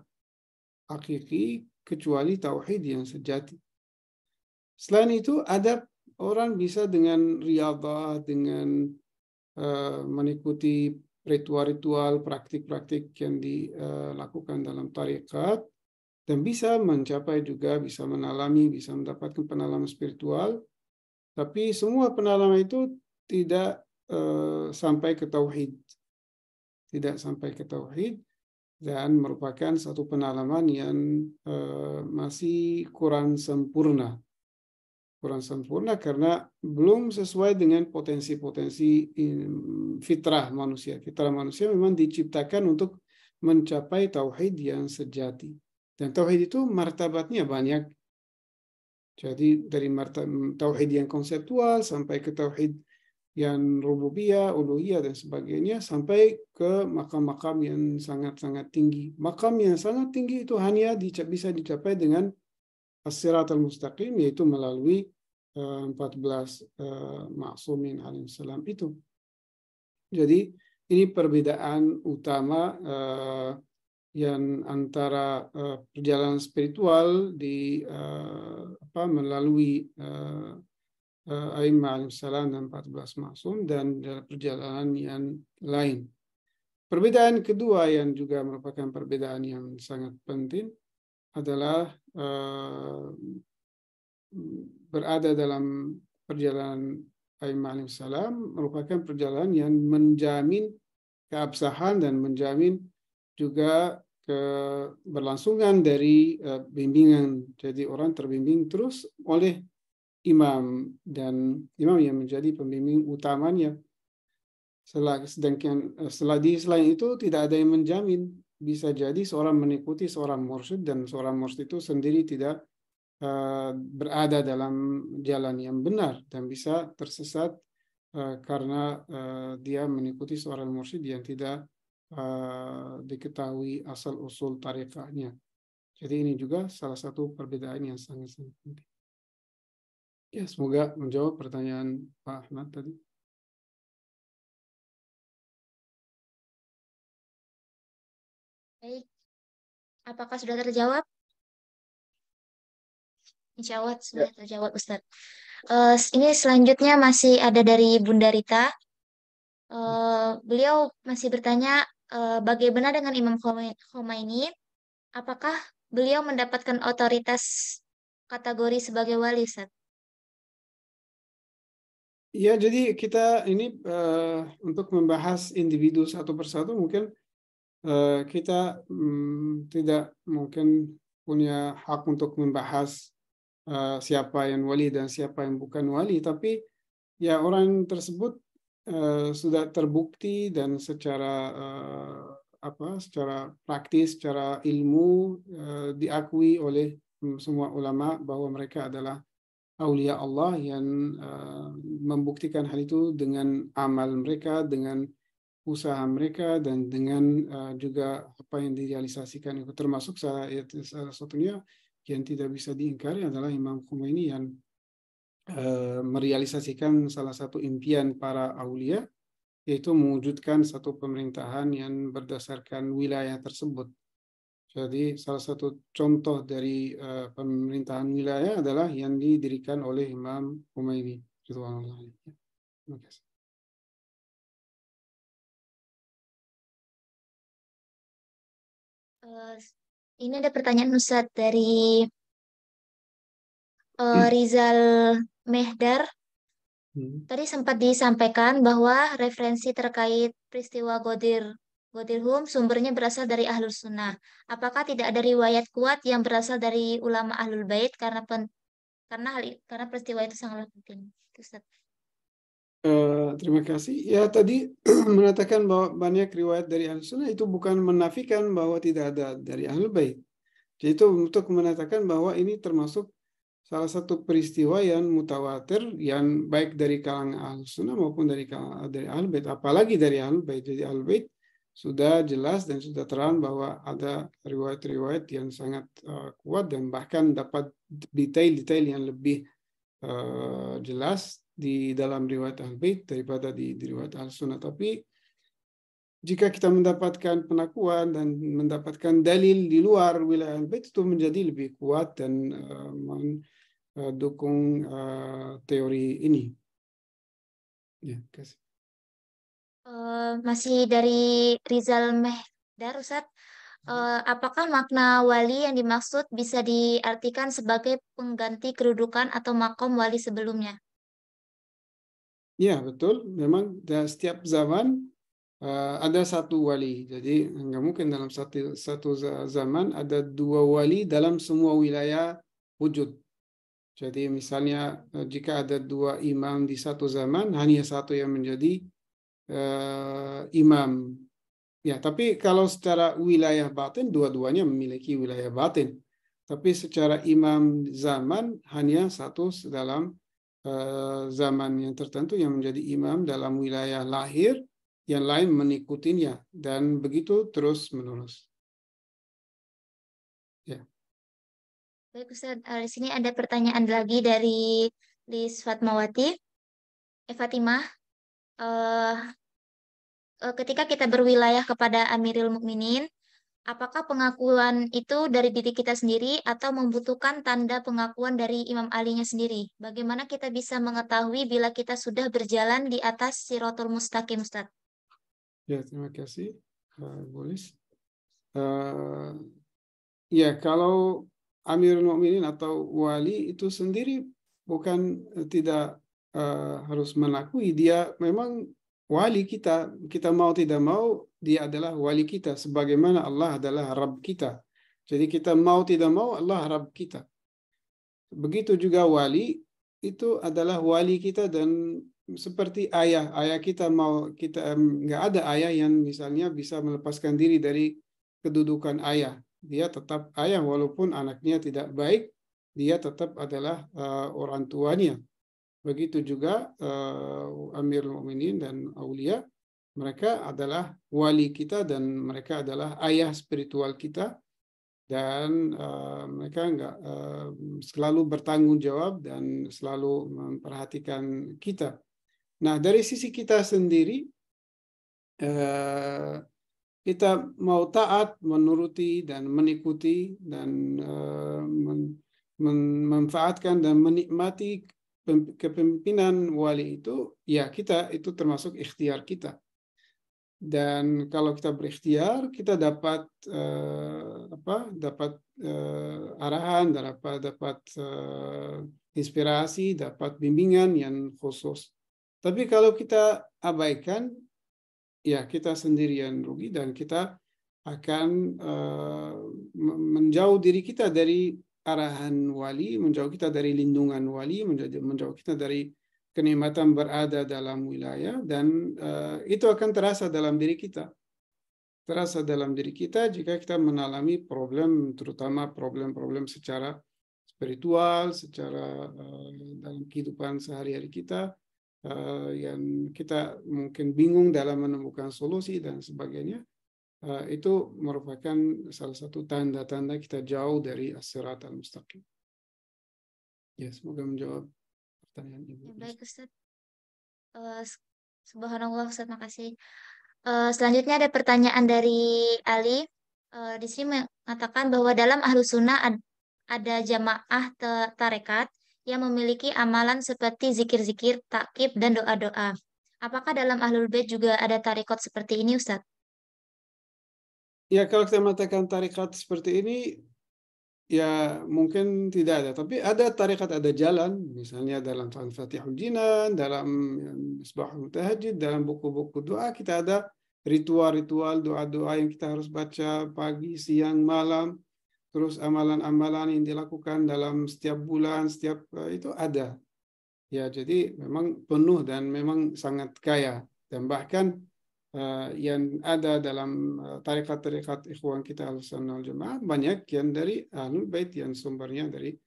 hakiki kecuali tauhid yang sejati. Selain itu, ada orang bisa dengan riyadhah, dengan mengikuti ritual-ritual, praktik-praktik yang dilakukan dalam tarekat, dan bisa mencapai juga, bisa menalami, bisa mendapatkan pengalaman spiritual. Tapi semua pengalaman itu tidak sampai ke tauhid. Tidak sampai ke tauhid dan merupakan satu pengalaman yang masih kurang sempurna. Kurang sempurna karena belum sesuai dengan potensi-potensi fitrah manusia. Fitrah manusia memang diciptakan untuk mencapai tauhid yang sejati. Dan tauhid itu martabatnya banyak. Jadi dari tauhid yang konseptual sampai ke tauhid yang rububiyah, uluhiyah dan sebagainya sampai ke makam-makam yang sangat-sangat tinggi. Makam yang sangat tinggi itu hanya bisa dicapai dengan as-siratal mustaqim, yaitu melalui 14 ma'sumin alaihissalam itu. Jadi ini perbedaan utama yang antara perjalanan spiritual melalui A'immah alaihissalam dan 14 maksum dan perjalanan yang lain. Perbedaan kedua yang juga merupakan perbedaan yang sangat penting adalah berada dalam perjalanan A'immah alaihissalam merupakan perjalanan yang menjamin keabsahan dan menjamin juga keberlangsungan dari bimbingan. Jadi orang terbimbing terus oleh imam dan imam yang menjadi pembimbing utamanya. Sedangkan selain itu tidak ada yang menjamin. Bisa jadi seorang mengikuti seorang mursyid dan seorang mursyid itu sendiri tidak berada dalam jalan yang benar dan bisa tersesat karena dia mengikuti seorang mursyid yang tidak diketahui asal-usul tarekahnya. Jadi ini juga salah satu perbedaan yang sangat-sangat penting. Ya, semoga menjawab pertanyaan Pak Ahmad tadi. Baik, apakah sudah terjawab? Insya Allah sudah terjawab, Ustadz. Ini selanjutnya masih ada dari Bunda Rita. Beliau masih bertanya, bagaimana dengan Imam Khomeini? Apakah beliau mendapatkan otoritas kategori sebagai wali, Ustaz? Ya, jadi kita ini untuk membahas individu satu persatu mungkin kita tidak mungkin punya hak untuk membahas siapa yang wali dan siapa yang bukan wali, tapi ya orang tersebut sudah terbukti dan secara secara praktis, secara ilmu diakui oleh semua ulama bahwa mereka adalah aulia Allah yang membuktikan hal itu dengan amal mereka, dengan usaha mereka, dan dengan juga apa yang direalisasikan itu, termasuk salah satunya yang tidak bisa diingkari adalah Imam Khomeini yang merealisasikan salah satu impian para aulia, yaitu mewujudkan satu pemerintahan yang berdasarkan wilayah tersebut. Jadi salah satu contoh dari pemerintahan wilayah adalah yang didirikan oleh Imam Khomeini. Terima kasih. Ini ada pertanyaan Ustadz dari Rizal Mehdar. Tadi sempat disampaikan bahwa referensi terkait peristiwa Ghadir-Hum sumbernya berasal dari Ahlus Sunnah. Apakah tidak ada riwayat kuat yang berasal dari ulama Ahlul Bait karena peristiwa itu sangatlah penting? Ustaz. Terima kasih. Ya, tadi mengatakan bahwa banyak riwayat dari Ahlus Sunnah itu bukan menafikan bahwa tidak ada dari Ahlul Bait. Jadi itu untuk mengatakan bahwa ini termasuk salah satu peristiwa yang mutawatir, yang baik dari kalangan Ahlus Sunnah maupun dari Ahlul Bait, apalagi dari Ahlul Bait. Jadi Ahlul Bait sudah jelas dan sudah terang bahwa ada riwayat-riwayat yang sangat kuat dan bahkan dapat detail-detail yang lebih jelas di dalam riwayat Ahlul Bait daripada di riwayat Ahlus Sunnah. Tapi jika kita mendapatkan pengakuan dan mendapatkan dalil di luar wilayah Ahlul Bait, itu menjadi lebih kuat dan dukung teori ini. Ya, kasih. Masih dari Rizal Mehdar, Ustaz. Apakah makna wali yang dimaksud bisa diartikan sebagai pengganti kedudukan atau makom wali sebelumnya? Ya, betul. Memang setiap zaman ada satu wali. Jadi nggak mungkin dalam satu zaman ada dua wali dalam semua wilayah wujud. Jadi misalnya jika ada dua imam di satu zaman, hanya satu yang menjadi imam. Ya, tapi kalau secara wilayah batin, dua-duanya memiliki wilayah batin. Tapi secara imam zaman, hanya satu dalam zaman yang tertentu yang menjadi imam dalam wilayah lahir, yang lain mengikutinya, dan begitu terus menerus. Ya. Baik Ustaz, di sini ada pertanyaan lagi dari Liz Fatmawati. Fatimah, ketika kita berwilayah kepada Amirul Mukminin, apakah pengakuan itu dari diri kita sendiri atau membutuhkan tanda pengakuan dari Imam Ali-nya sendiri? Bagaimana kita bisa mengetahui bila kita sudah berjalan di atas Siratul Mustaqim, Ustaz? Ya, terima kasih, Bolis. Ya, kalau Amirul Mukminin atau wali itu sendiri bukan tidak harus mengakui, dia memang wali kita. Kita mau tidak mau, dia adalah wali kita, sebagaimana Allah adalah Rabb kita. Jadi kita mau tidak mau, Allah Rabb kita. Begitu juga wali itu adalah wali kita, dan seperti ayah kita nggak ada ayah yang misalnya bisa melepaskan diri dari kedudukan ayah. Dia tetap ayah walaupun anaknya tidak baik, dia tetap adalah orang tuanya. Begitu juga Amirul Mukminin dan aulia, mereka adalah wali kita dan mereka adalah ayah spiritual kita, dan mereka selalu bertanggung jawab dan selalu memperhatikan kita. Nah, dari sisi kita sendiri, kita mau taat, menuruti dan mengikuti dan memanfaatkan dan menikmati kepemimpinan wali itu, ya kita itu termasuk ikhtiar kita. Dan kalau kita berikhtiar, kita dapat arahan, dapat inspirasi, dapat bimbingan yang khusus. Tapi kalau kita abaikan, ya kita sendirian rugi dan kita akan menjauh diri kita dari arahan wali, menjauh kita dari lindungan wali, menjauh kita dari kenikmatan berada dalam wilayah, dan itu akan terasa dalam diri kita. Terasa dalam diri kita jika kita mengalami problem, terutama problem-problem secara spiritual, secara dalam kehidupan sehari-hari kita, yang kita mungkin bingung dalam menemukan solusi dan sebagainya. Itu merupakan salah satu tanda-tanda kita jauh dari as-sirat al-mustaqim. Ya, semoga menjawab pertanyaan Ibu. Ya, baik Ustaz. Subhanallah Ustaz, makasih. Selanjutnya ada pertanyaan dari Ali. Di sini mengatakan bahwa dalam Ahlus Sunnah ada jamaah tarekat yang memiliki amalan seperti zikir-zikir, takkib, dan doa-doa. Apakah dalam Ahlul Bait juga ada tarekat seperti ini, Ustaz? Ya, kalau kita mengatakan tarekat seperti ini, ya mungkin tidak ada. Tapi ada tarekat, ada jalan. Misalnya dalam Fatihul Jinan, dalam Misbahul Mutahajjid, dalam buku-buku doa, kita ada ritual-ritual doa-doa yang kita harus baca pagi, siang, malam. Terus amalan-amalan yang dilakukan dalam setiap bulan, setiap itu ada. Ya, jadi memang penuh dan memang sangat kaya. Dan bahkan yang ada dalam tarekat-tarekat ikhwan kita Ahlussunnah wal Jamaah banyak yang dari Ahlul Bait, yang sumbernya dari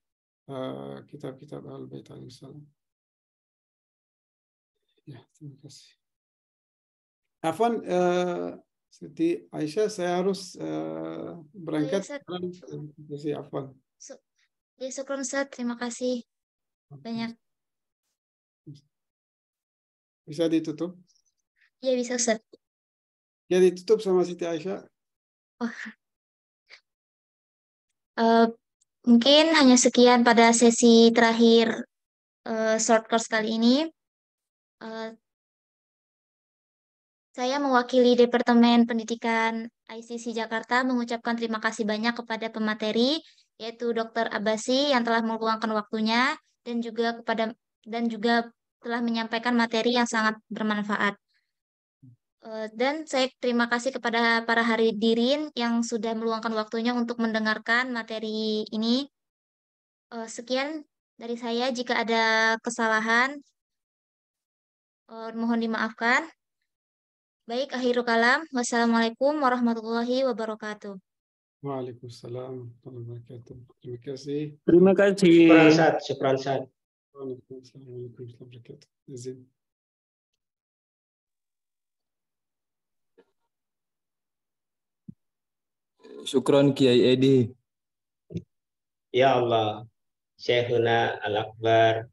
kitab-kitab Ahlul Bait alaihissalam. Ya, terima kasih. Afwan, Siti Aisyah, saya harus berangkat. Terima kasih, Afwan. Ya, syukur Ustaz, terima kasih banyak. Bisa ditutup? Ya, bisa Ustaz. Ya, ditutup sama Siti Aisyah. Mungkin hanya sekian pada sesi terakhir short course kali ini. Saya mewakili Departemen Pendidikan ICC Jakarta mengucapkan terima kasih banyak kepada pemateri, yaitu Dr. Abbasi yang telah meluangkan waktunya dan juga telah menyampaikan materi yang sangat bermanfaat. Dan saya terima kasih kepada para hadirin yang sudah meluangkan waktunya untuk mendengarkan materi ini. Sekian dari saya. Jika ada kesalahan, mohon dimaafkan. Baik, akhirul kalam. Wassalamualaikum warahmatullahi wabarakatuh. Waalaikumsalam warahmatullahi wabarakatuh. Terima kasih. Terima kasih. Syukran Ustaz. Waalaikumsalam warahmatullahi wabarakatuh. Izin. Syukron Kiai Edi. Ya Allah, Syekhuna Al-Akbar